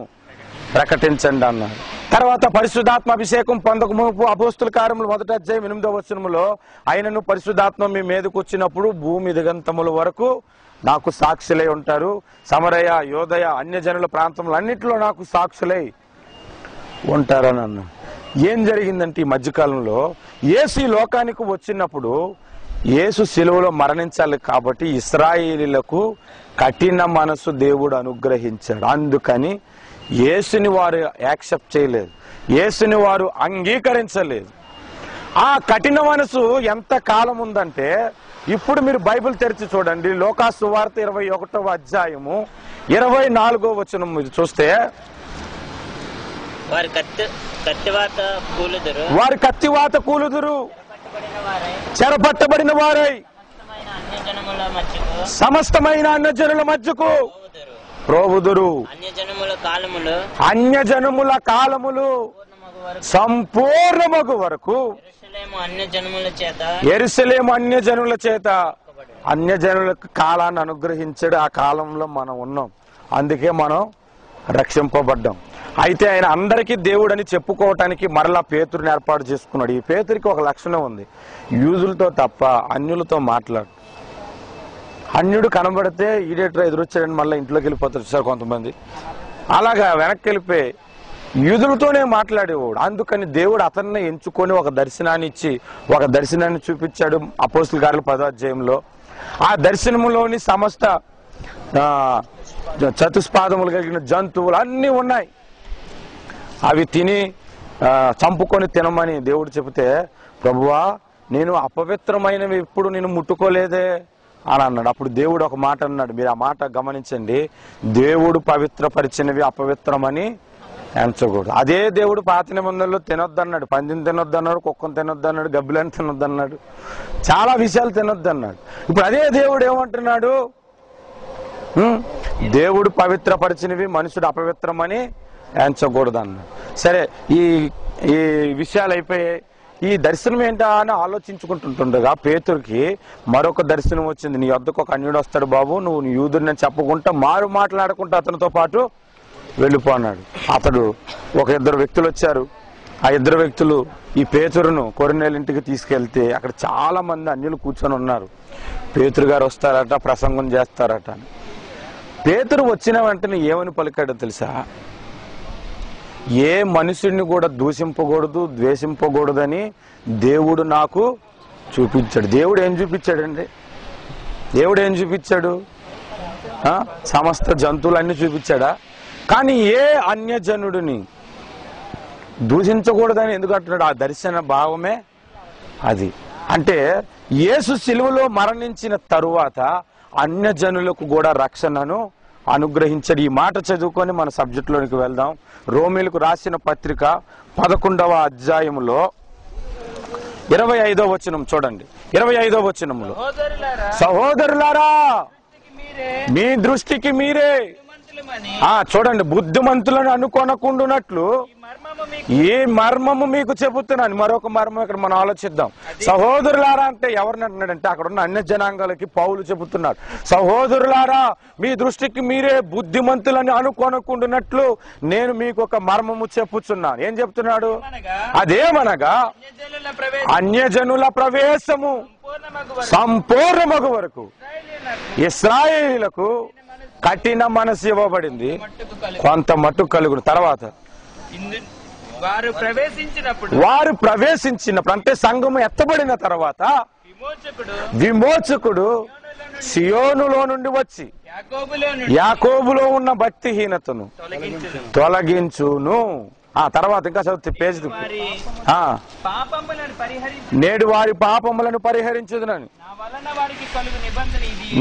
ప్రకటించండి అన్నారు. తర్వాత పరిశుద్ధాత్మ అభిషేకం పొందకమునుపు అపోస్తుల కార్యములు 1వ అధ్యాయం 8వ వచనములో, ఆయనను పరిశుద్ధాత్మ మీ మీదకు వచ్చినప్పుడు భూమి దిగంతముల వరకు నాకు సాక్షులై ఉంటారు, సమరయ యోదయ అన్యజనుల ప్రాంతములు అన్నింటిలో నాకు సాక్షులై ఉంటారని అన్నా. ఏం జరిగిందంటే ఈ మధ్యకాలంలో యేసు ఈ లోకానికి వచ్చినప్పుడు యేసు శిలువలో మరణించాలి కాబట్టి ఇశ్రాయేలీలకు కఠిన మనసు దేవుడు అనుగ్రహించాడు. అందుకని యేసుని వారు యాక్సెప్ట్ చేయలేదు, యేసుని వారు అంగీకరించలేదు. ఆ కఠిన మనసు ఎంత కాలం ఉందంటే, ఇప్పుడు మీరు బైబిల్ తెరిచి చూడండి, లోకా సువార్త 21వ అధ్యాయము 24వ వచనం మీరు చూస్తే, వారి కత్తివాత కూలుదురు, చెరపట్టబడిన వారై సమస్తమైన అన్యజనుల మధ్యకు ప్రోవుదురు. అన్యజనముల కాలములు సంపూర్ణమగు వరకు యెరూషలేము అన్యజనుల చేత అన్యజనులకు కాలాన్ని అనుగ్రహించాడు. ఆ కాలంలో మనం ఉన్నాం, అందుకే మనం రక్షింపబడ్డాం. అయితే ఆయన అందరికీ దేవుడని చెప్పుకోవటానికి మరలా పేతురుని ఏర్పాటు చేసుకున్నాడు. ఈ పేతురికి ఒక లక్షణం ఉంది, యూదులతో తప్ప అన్యులతో మాట్లాడు. అన్యుడు కనబడితే ఈడేటర్ ఎదురొచ్చాడని మళ్ళీ ఇంట్లోకి వెళ్ళిపోతారు సార్ కొంతమంది, అలాగా వెనక్కి వెళ్ళిపోయి యూదులతోనే మాట్లాడేవాడు. అందుకని దేవుడు అతన్ని ఎంచుకొని ఒక దర్శనాన్ని ఇచ్చి ఒక దర్శనాన్ని చూపించాడు అపోస్తుల కార్యాలు 10వ అధ్యాయంలో. ఆ దర్శనములోని సమస్త చతుష్పాదములు కలిగిన జంతువులు అన్నీ ఉన్నాయి, అవి తిని చంపుకొని తినమని దేవుడు చెబితే, ప్రభువా నేను అపవిత్రమైనవి ఎప్పుడు నేను ముట్టుకోలేదే అని అన్నాడు. అప్పుడు దేవుడు ఒక మాట అన్నాడు, మీరు ఆ మాట గమనించండి, దేవుడు పవిత్రపరిచినవి అపవిత్రమని ఎంచకూడదు. అదే దేవుడు పాత నిబంధనలో తినొద్దన్నాడు, పందిని తినొద్దన్నాడు, కుక్కను తినొద్దన్నాడు, గబ్బిలని తినొద్దన్నాడు, చాలా విషయాలు తినొద్దన్నాడు. ఇప్పుడు అదే దేవుడు ఏమంటున్నాడు, దేవుడు పవిత్రపరిచినవి మనుషుడు అపవిత్రమని ఎంచకూడదు అన్నాడు. సరే, ఈ ఈ విషయాలు అయిపోయాయి. ఈ దర్శనం ఏంటా అని ఆలోచించుకుంటుండగా పేతురికి మరొక దర్శనం వచ్చింది. నీ వద్దకు ఒక అన్యుడు వస్తాడు బాబు, నువ్వు యూదుని చెప్పకుండా మారు మాట్లాడుకుంటూ అతనితో పాటు వెళ్ళిపో అన్నాడు. అతడు ఒక 2 వ్యక్తులు వచ్చారు. ఆ 2 వ్యక్తులు ఈ పేతురును కొర్నేలు ఇంటికి తీసుకెళ్తే అక్కడ చాలా మంది అన్యులు కూర్చొని ఉన్నారు. పేతురు గారు వస్తారట, ప్రసంగం చేస్తారట. పేతురు వచ్చిన వెంటనే ఏమని పలికాడో తెలుసా? ఏ మనుషుడిని కూడా దూషింపకూడదు, ద్వేషింపకూడదని దేవుడు నాకు చూపించాడు. దేవుడు ఏం చూపించాడండి? దేవుడు ఏం చూపించాడు? సమస్త జంతువులన్నీ చూపించాడా? కానీ ఏ అన్యజనుడిని దూషించకూడదని ఎందుకు అంటున్నాడు? ఆ దర్శన భావమే అది. అంటే యేసు శిలువలో మరణించిన తరువాత అన్యజనులకు కూడా రక్షణను అనుగ్రహించాడు. ఈ మాట చదువుకొని మన సబ్జెక్టులోనికి వెళ్దాం. రోమీలకు రాసిన పత్రిక 11వ అధ్యాయంలో 25వ వచనం చూడండి. 25వ వచనంలో, సహోదరులారా, సహోదరులారా మీరే మీ దృష్టికి మీరే బుద్ధిమంతులమని చూడండి, బుద్ధిమంతులను అనుకోనకుండునట్లు ఈ మర్మము మీకు ఈ మర్మము మీకు చెబుతున్నాను. మరొక మర్మం ఇక్కడ మనం ఆలోచిద్దాం. సహోదరులారా అంటే ఎవరిని అంటున్నాడంటే అక్కడ ఉన్న అన్య జనాంగాలకి పౌలు చెబుతున్నాడు, సహోదరులారా మీ దృష్టికి మీరే బుద్ధిమంతులని అనుకోనకుండునట్లు నేను మీకు ఒక మర్మము చెప్పుచున్నాను. ఏం చెప్తున్నాడు? అనగా అదేమనగా అన్యజనుల ప్రవేశం అన్యజనుల ప్రవేశము పూర్ణమగు వరకు సంపూర్ణమగు వరకు ఇశ్రాయేలీయులకు ఇశ్రాయేలీయులకు కఠిన మనసు ఇవ్వబడింది, మట్టుకు కలుగు. కొంత మట్టు కలుగును. తర్వాత వారు ప్రవేశించినప్పుడు వారు ప్రవేశించినప్పుడు అంటే సంఘము ఎత్తబడిన తర్వాత విమోచకుడు సియోనులో నుండి వచ్చి యాకోబులో ఉన్న భక్తిహీనతను తొలగించును. తర్వాత ఇంకా చదివితే పేజ్ నేడు వారి పాపములను పరిహరించుదునని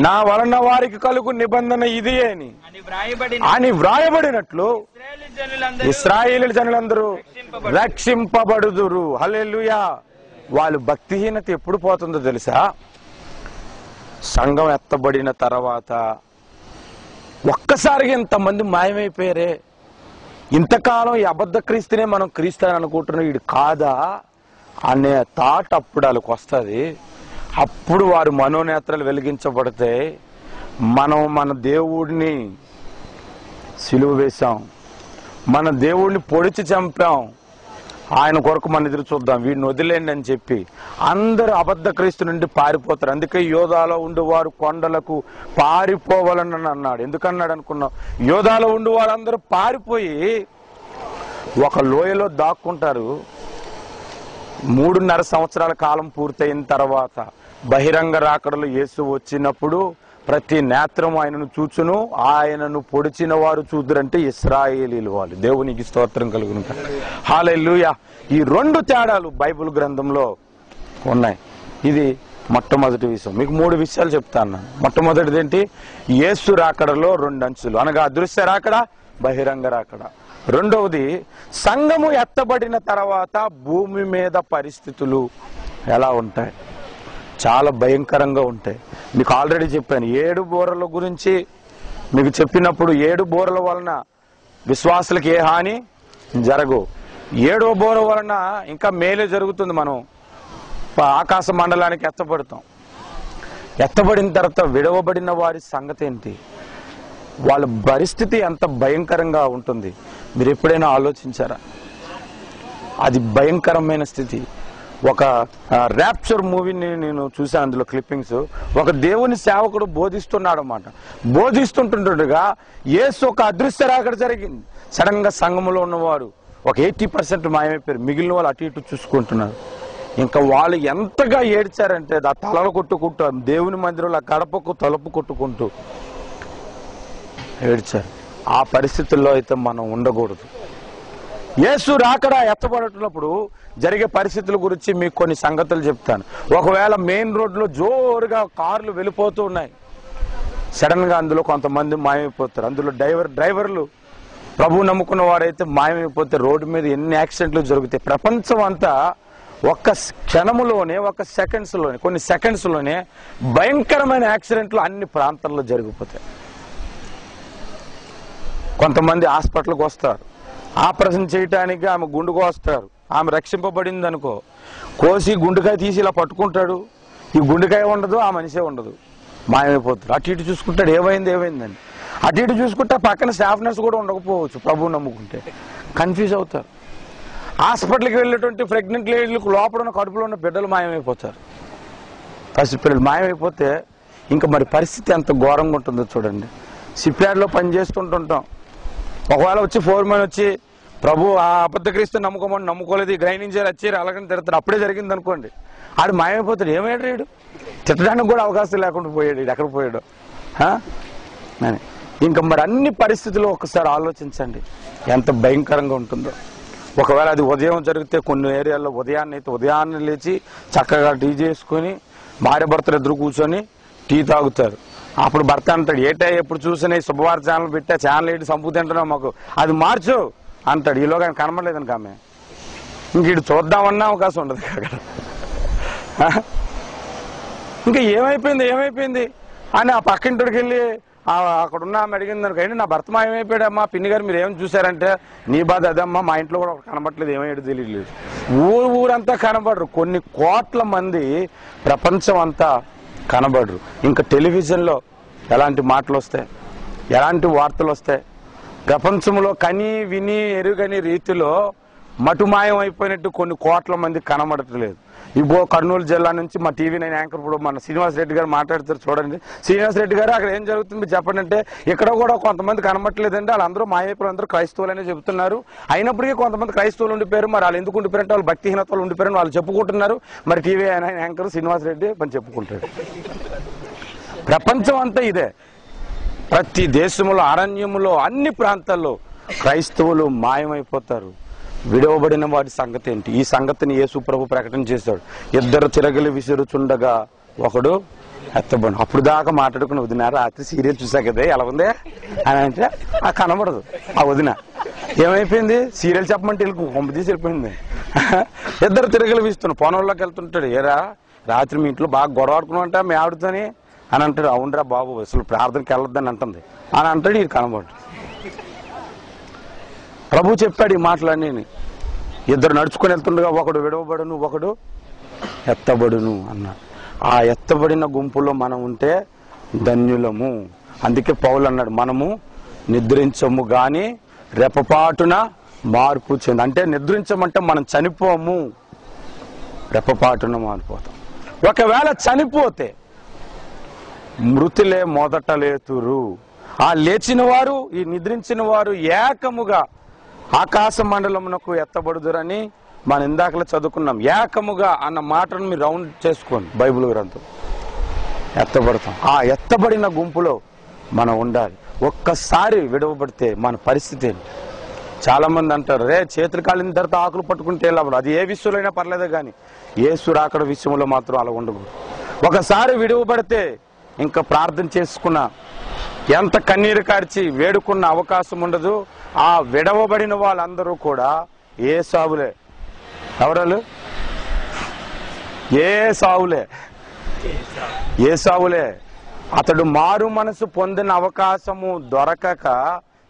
నా వలన వారికి కలుగు నిబంధన ఇది అని వ్రాయబడినట్లు ఇశ్రాయేలు జనులందరూ రక్షింపబడుదురు. హల్లెలూయా. వాళ్ళు భక్తిహీనత ఎప్పుడు పోతుందో తెలుసా? సంఘం ఎత్తబడిన తర్వాత. ఒక్కసారిగా ఇంతమంది మాయమైపోయారే, ఇంతకాలం ఈ అబద్ధ క్రీస్తునే మనం క్రీస్తు అని అనుకుంటున్నాం, వీడు కాదా అనే థాట్ అప్పుడు వాళ్ళకి వస్తుంది. అప్పుడు వారు మనోనేత్రాలు వెలిగించబడితే మనం మన దేవుడిని సిలువ వేశాం, మన దేవుడిని పొడిచి చంపాం, ఆయన కొరకు మన ఎదురు చూద్దాం, వీడిని వదిలేండి అని చెప్పి అందరూ అబద్ధ క్రీస్తు నుండి పారిపోతారు. అందుకే యోధాలో ఉండువారు కొండలకు పారిపోవాలని అన్నాడు. ఎందుకన్నాడు అనుకున్నాం? యోధాలో ఉండి వాళ్ళందరూ పారిపోయి ఒక లోయలో దాక్కుంటారు. 3.5 సంవత్సరాల కాలం పూర్తయిన తర్వాత బహిరంగ రాకడలో యేసు వచ్చినప్పుడు ప్రతి నేత్రం ఆయనను చూచును, ఆయనను పొడిచిన వారు చూదురంటే ఇశ్రాయేలీలు వాళ్ళు. దేవునికి స్తోత్రం కలుగును. హల్లెలూయా. ఈ 2 తేడాలు బైబిల్ గ్రంథంలో ఉన్నాయి. ఇది మొట్టమొదటి విషయం. మీకు 3 విషయాలు చెప్తాను. మొట్టమొదటిది ఏంటి? యేసు రాకడలో 2 అంచులు, అనగా అదృశ్య రాకడ, బహిరంగ రాకడ. రెండవది సంఘము ఎత్తబడిన తర్వాత భూమి మీద పరిస్థితులు ఎలా ఉంటాయి? చాలా భయంకరంగా ఉంటాయి. మీకు ఆల్రెడీ చెప్పాను 7 బూరల గురించి. మీకు చెప్పినప్పుడు 7 బూరల వలన విశ్వాసులకు ఏ హాని జరగవు. 7వ బూర వలన ఇంకా మేలే జరుగుతుంది. మనం ఆకాశ మండలానికి ఎత్తబడతాం. ఎత్తబడిన తర్వాత విడవబడిన వారి సంగతి ఏంటి? వాళ్ళ పరిస్థితి ఎంత భయంకరంగా ఉంటుంది మీరు ఎప్పుడైనా ఆలోచించారా? అది భయంకరమైన స్థితి. ఒక ర్యాప్చర్ మూవీని నేను చూశాను, అందులో క్లిప్పింగ్స్. ఒక దేవుని సేవకుడు బోధిస్తున్నాడు అన్నమాట. బోధిస్తుంటుండగా యేసు ఒక అదృశ్య రాకడ జరిగింది. సడన్ గా సంఘంలో ఉన్నవారు ఒక 80% మాయమైపోయారు. మిగిలిన వాళ్ళు అటు ఇటు చూసుకుంటున్నారు. ఇంకా వాళ్ళు ఎంతగా ఏడ్చారంటే ఆ తలలు కొట్టుకుంటూ దేవుని మందిరంలో గడపకు తలుపు కొట్టుకుంటూ ఏడ్చారు. ఆ పరిస్థితుల్లో అయితే మనం ఉండకూడదు. యేసు రాకడ ఎత్తబడుతున్నప్పుడు జరిగే పరిస్థితుల గురించి మీకు కొన్ని సంగతులు చెప్తాను. ఒకవేళ మెయిన్ రోడ్లో జోరుగా కార్లు వెళ్ళిపోతూ ఉన్నాయి, సడన్ గా అందులో కొంతమంది మాయమైపోతారు. అందులో డ్రైవర్లు ప్రభు నమ్ముకున్న వారైతే మాయమైపోతే రోడ్డు మీద ఎన్ని యాక్సిడెంట్లు జరుగుతాయి. ప్రపంచం అంతా ఒక్క క్షణములోనే, కొన్ని సెకండ్స్ లోనే భయంకరమైన యాక్సిడెంట్లు అన్ని ప్రాంతాల్లో జరిగిపోతాయి. కొంతమంది హాస్పిటల్కి వస్తారు, ఆపరేషన్ చేయటానికి ఆమె గుండు కోస్తారు. ఆమె రక్షింపబడింది అనుకో, కోసి గుండెకాయ తీసి ఇలా పట్టుకుంటాడు. ఈ గుండెకాయ ఉండదు, ఆ మనిషే ఉండదు, మాయమైపోతాడు. అటు ఇటు చూసుకుంటాడు, ఏమైందని. అటు ఇటు చూసుకుంటే పక్కన స్టాఫ్ నర్స్ కూడా ఉండకపోవచ్చు. ప్రభువు నమ్ముకుంటే కన్ఫ్యూజ్ అవుతారు. హాస్పిటల్కి వెళ్ళేటువంటి ప్రెగ్నెంట్ లేడీలకు లోపల ఉన్న కడుపులో ఉన్న బిడ్డలు మాయమైపోతారు. పసిపిల్లలు మాయమైపోతే ఇంకా మరి పరిస్థితి ఎంత ఘోరంగా ఉంటుందో చూడండి. సిప్యాడ్లో పనిచేస్తుంటుంటాం. ఒకవేళ వచ్చి ఫోర్మెన్ వచ్చి ప్రభు ఆ అబద్ధ క్రీస్తు నమ్ముకోలేదు, గ్రైండింగ్ చేయాలి వచ్చి అలాగని తిడతాడు. అప్పుడే జరిగింది అనుకోండి, ఆడు మాయమైపోతాడు. ఏమయ్యాడు వీడు? తిట్టడానికి కూడా అవకాశం లేకుండా పోయాడు. వీడు ఎక్కడ పోయాడు? ఇంకా మరి అన్ని పరిస్థితులు ఒకసారి ఆలోచించండి ఎంత భయంకరంగా ఉంటుందో. ఒకవేళ అది ఉదయం జరిగితే కొన్ని ఏరియాల్లో ఉదయాన్నే లేచి చక్కగా టీ చేసుకుని భార్య భర్తలు ఎదురు కూర్చొని టీ తాగుతారు. అప్పుడు భర్త అంటాడు, ఏటా ఎప్పుడు చూసినా శుభవార ఛానల్ పెట్టా, ఛానల్ ఏంటి సంపు తింటున్నావు, మాకు అది మార్చు అంటాడు. ఈలోగా ఆయన కనబడలేదని ఆమె ఇంక ఇటు చూద్దామన్నా అవకాశం ఉండదు. ఇంకా ఏమైపోయింది అని ఆ పక్కింటికి వెళ్ళి అక్కడున్న ఆమె అడిగింది అనుకో, ఏంటి నా భర్త మాయమైపోయాడమ్మా, పిన్ని గారు మీరు ఏమైనా చూసారంటే, నీ బాధ అదమ్మా, మా ఇంట్లో కూడా కనబట్టలేదు, ఏమయ్యాడు తెలియలేదు. ఊరంతా కనబడరు, కొన్ని కోట్ల మంది ప్రపంచం అంతా కనబడరు. ఇంకా టెలివిజన్లో ఎలాంటి మాటలు వస్తాయి, ఎలాంటి వార్తలు వస్తాయి, ప్రపంచంలో కని విని ఎరుగని రీతిలో మటుమాయం అయిపోయినట్టు కొన్ని కోట్ల మంది కనబడట్లేదు. ఇగో కర్నూలు జిల్లా నుంచి మా టీవీ9 యాంకర్ ఇప్పుడు మన శ్రీనివాస్ రెడ్డి గారు మాట్లాడుతారు చూడండి. శ్రీనివాస్ రెడ్డి గారు అక్కడ ఏం జరుగుతుంది చెప్పండి అంటే, ఇక్కడ కూడా కొంతమంది కనబట్టలేదంటే వాళ్ళందరూ మాయైపోయారు, అందరూ క్రైస్తవులనే చెబుతున్నారు. అయినప్పటికీ కొంతమంది క్రైస్తవులు ఉండిపోయారు, మరి వాళ్ళు ఎందుకు ఉండిపోయారంటే వాళ్ళు భక్తిహీనతలు ఉండిపోయారని వాళ్ళు చెప్పుకుంటున్నారు. మరి టీవీ9 యాంకర్ శ్రీనివాస్ రెడ్డి పని చెప్పుకుంటాడు. ప్రపంచం అంతా ఇదే. ప్రతి దేశంలో, అరణ్యములో, అన్ని ప్రాంతాల్లో క్రైస్తవులు మాయమైపోతారు. విడవబడిన వాడి సంగతి ఏంటి? ఈ సంగతిని యేసు ప్రభు ప్రకటన చేశాడు. ఇద్దరు తిరగలి విసురుచుండగా ఒకడు ఎత్తబడి. అప్పుడు దాకా మాట్లాడుకుని వదిన రాత్రి సీరియల్ చూసా కదా ఎలా ఉంది అని అంటే ఆ కనబడదు. ఆ వదిన ఏమైపోయింది, సీరియల్ చెప్పమంటే కొంప తీసి వెళ్ళిపోయింది. ఇద్దరు తిరగలి వీస్తున్నారు, పొనంలోకి వెళ్తుంటాడు. ఏరా రాత్రి మీ ఇంట్లో బాగా గొడవ ఆడుకున్నావంట మీ ఆవిడతోని అని అంటాడు. అవునరా బాబు అసలు ప్రార్థనకి వెళ్ళొద్దని అంటుంది అని అంటాడు. ఇది కనబడు. ప్రభు చెప్పాడు ఈ మాటలన్నీ. ఇద్దరు నడుచుకొని వెళ్తుండగా ఒకడు విడవబడును, ఒకడు ఎత్తబడును అన్నాడు. ఆ ఎత్తబడిన గుంపులో మనం ఉంటే ధన్యులము. అందుకే పౌలు అన్నాడు, మనము నిద్రించము గాని రెప్పపాటున మార్పు చెంది. అంటే నిద్రించమంటే మనం చనిపోము, రెప్పపాటున మారిపోతాం. ఒకవేళ చనిపోతే మృతులే మొదట లేతురు. ఆ లేచిన వారు, ఈ నిద్రించిన వారు ఏకముగా ఆకాశ మండలమునకు ఎత్తబడుదురని మనం ఇందాకలా చదువుకున్నాం. ఏకముగా అన్న మాటను మీరు రౌండ్ చేసుకోండి బైబిల్ గ్రంథం. ఎత్తబడతాం. ఆ ఎత్తబడిన గుంపులో మనం ఉండాలి. ఒక్కసారి విడవబడితే మన పరిస్థితి ఏంటి? చాలా మంది అంటారు, రే చేతులు కాలిన తర్వాత ఆకులు పట్టుకుంటే లాభం. అది ఏ విషయంలో అయినా పర్లేదే కానీ యేసు రాకడ విషయంలో మాత్రం అలా ఉండకూడదు. ఒకసారి విడవబడితే ఇంకా ప్రార్థన చేసుకున్న, ఎంత కన్నీరు కార్చి వేడుకున్న అవకాశం ఉండదు. ఆ విడవబడిన వాళ్ళందరూ కూడా ఏసావులే. ఎవరాలు? ఏసావులే. అతడు మారు మనసు పొందిన అవకాశము దొరకక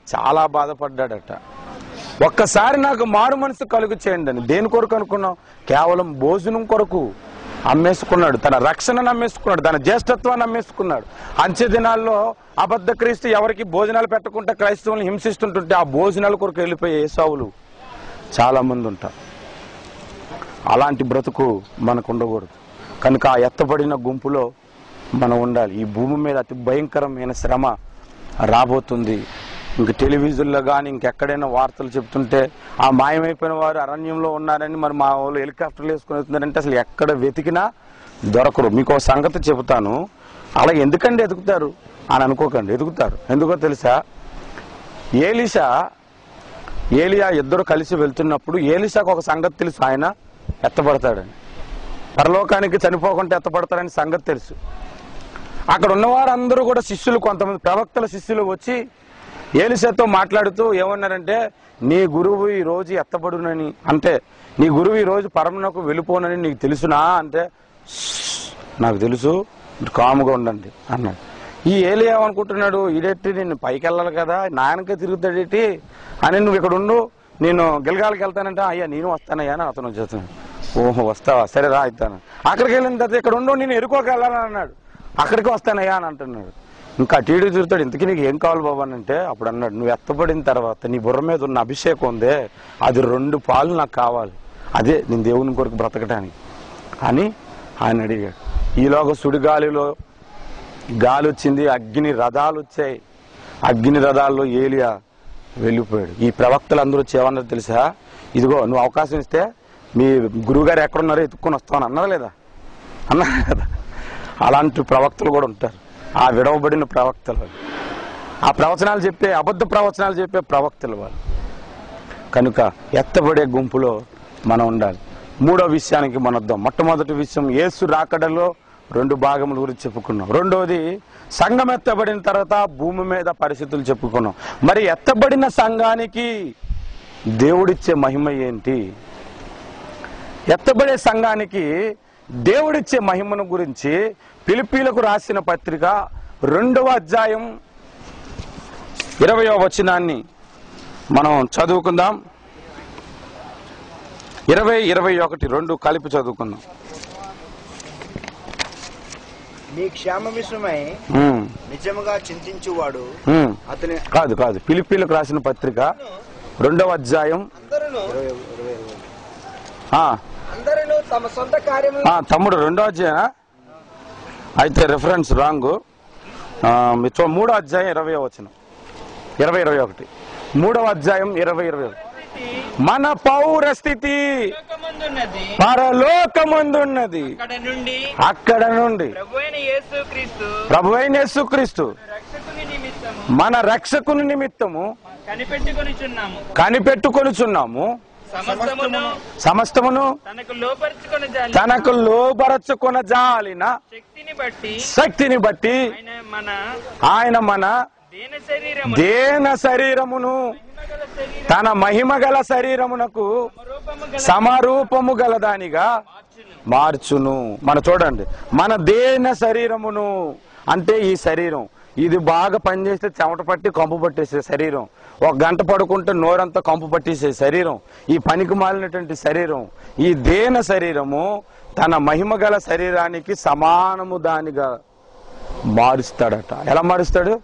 చాలా బాధపడ్డాడట. ఒక్కసారి నాకు మారు మనసు కలుగు చేయండి అని. దేని కొరకు అనుకున్నాం? కేవలం భోజనం కొరకు అమ్మేసుకున్నాడు, తన రక్షణను అమ్మేసుకున్నాడు, తన జ్యేష్ఠత్వాన్ని అమ్మేసుకున్నాడు. అంచె దినాల్లో అబద్ధ క్రీస్తు ఎవరికి భోజనాలు పెట్టకుండా క్రైస్తవులను హింసిస్తుంటుంటే ఆ భోజనాల కొరకు వెళ్ళిపోయే ఏసావులు చాలా మంది ఉంటారు. అలాంటి బ్రతుకు మనకు ఉండకూడదు. కనుక ఆ ఎత్తబడిన గుంపులో మనం ఉండాలి. ఈ భూమి మీద అతి భయంకరమైన శ్రమ రాబోతుంది. ఇంక టెలివిజన్లో కానీ ఇంకెక్కడైనా వార్తలు చెప్తుంటే ఆ మాయమైపోయిన వారు అరణ్యంలో ఉన్నారని, మరి మా వాళ్ళు హెలికాప్టర్లు వేసుకుని వెళ్తున్నారంటే అసలు ఎక్కడ వెతికినా దొరకరు. మీకు ఒక సంగతి చెబుతాను. అలా ఎందుకండి ఎదుగుతారు అని అనుకోకండి, ఎదుగుతారు. ఎందుకో తెలుసా? ఏలియా ఇద్దరు కలిసి వెళ్తున్నప్పుడు ఏలీషాకు ఒక సంగతి తెలుసు, ఆయన ఎత్తబడతాడని. పరలోకానికి చనిపోకుండా ఎత్తబడతాడని సంగతి తెలుసు. అక్కడ ఉన్నవారందరూ కూడా శిష్యులు, కొంతమంది ప్రవక్తల శిష్యులు వచ్చి ఏలీషాతో మాట్లాడుతూ ఏమన్నారంటే, నీ గురువు ఈ రోజు ఎత్తబడునని, అంటే నీ గురువు ఈ రోజు పరమునకు వెళ్ళిపోనని నీకు తెలుసునా అంటే, నాకు తెలుసు, కాముగా ఉండండి అన్నాడు. ఈ ఏలియా అనుకుంటున్నాడు, ఈడెట్టి నేను పైకి వెళ్ళాలి కదా, నాయనకే తిరుగుతాడేటి అని, నువ్వు ఇక్కడ ఉండు, నేను గిల్గాలకి వెళ్తానంటే, అయ్యా నేను వస్తానయ్యా అని అతను వచ్చేస్తాను. ఓహో వస్తావా, సరే రా ఇస్తాను. అక్కడికి వెళ్ళిన తర్వాత ఇక్కడ ఉండు, నేను ఎరుకోకి వెళ్ళాలని అన్నాడు. అక్కడికి వస్తానయ్యా అని అంటున్నాడు. ఇంకా టీడీ తిరుగుతాడు. ఇంతకీ నీకు ఏం కావాలి బాబు అని అంటే, అప్పుడు అన్నాడు, నువ్వు ఎత్తబడిన తర్వాత నీ బుర్ర మీద ఉన్న అభిషేకం ఉందే, అది 2 పాలు నాకు కావాలి, అదే నేను దేవుని కొరకు బ్రతకటానికి అని ఆయన అడిగాడు. ఈలోగా సుడిగాలిలో గాలి వచ్చింది, అగ్ని రథాలు వచ్చాయి. అగ్ని రథాల్లో ఏలియా వెళ్ళిపోయాడు. ఈ ప్రవక్తలందరూ ఏమన్నారు తెలుసా? ఇదిగో నువ్వు అవకాశం ఇస్తే మీ గురువుగారు ఎక్కడున్నారో ఎత్తుక్కొని వస్తామని అన్నారా లేదా? అన్నారు కదా. అలాంటి ప్రవక్తలు కూడా ఉంటారు, ఆ విడవబడిన ప్రవక్తలు. ఆ ప్రవచనాలు చెప్పే, అబద్ధ ప్రవచనాలు చెప్పే ప్రవక్తలు వాళ్ళు. కనుక ఎత్తబడే గుంపులో మనం ఉండాలి. 3వ విషయానికి మనం వద్దాం. మొట్టమొదటి విషయం, యేసు రాకడలో 2 భాగముల గురించి చెప్పుకున్నాం. రెండోది, సంఘం ఎత్తబడిన తర్వాత భూమి మీద పరిస్థితులు చెప్పుకున్నాం. మరి ఎత్తబడిన సంఘానికి దేవుడిచ్చే మహిమ ఏంటి? ఎత్తబడే సంఘానికి దేవుడిచ్చే మహిమను గురించి ఫిలిప్పీలకు రాసిన పత్రిక 2వ అధ్యాయం 20వ వచనాన్ని మనం చదువుకుందాం. 20, 21 రెండు కలిపి చదువుకుందాం. మీ క్షేమ విషయమై నిజముగా చింతించువాడు అతని కాదు ఫిలిప్పీలకు రాసిన పత్రిక 2వ అధ్యాయం అందరూ తమ సొంత కార్యము తమ్ముడు 2వ అధ్యాయం అయితే రెఫరెన్స్ రాంగ్. 3వ అధ్యాయం 20వ వచనం 20, 21 3వ అధ్యాయం 20, 21 మన పౌరస్థితి లోకమందున్నది పరలోకమందున్నది, అక్కడ నుండి ప్రభువైన యేసుక్రీస్తు రక్షకుని నిమిత్తము మన రక్షకుని నిమిత్తము కనిపెట్టుకొనుచున్నాము. సమస్తమును తనకు లోపరచుకొన జాలిన శక్తిని బట్టి ఆయన మన దేన శరీరమును తన మహిమ గల శరీరమునకు సమరూపము గల దానిగా మార్చును. చూడండి, మన దేన శరీరమును అంటే ఈ శరీరం ఇది బాగా పనిచేస్తే చెమట పట్టి కంపు పట్టేసే శరీరం, 1 గంట పడుకుంటే నోరంతా కంపు పట్టేసే శరీరం, ఈ పనికి మాలినటువంటి శరీరం, ఈ దేన శరీరము తన మహిమ గల శరీరానికి సమానము దానిగా మారుస్తాడట. ఎలా మారుస్తాడు?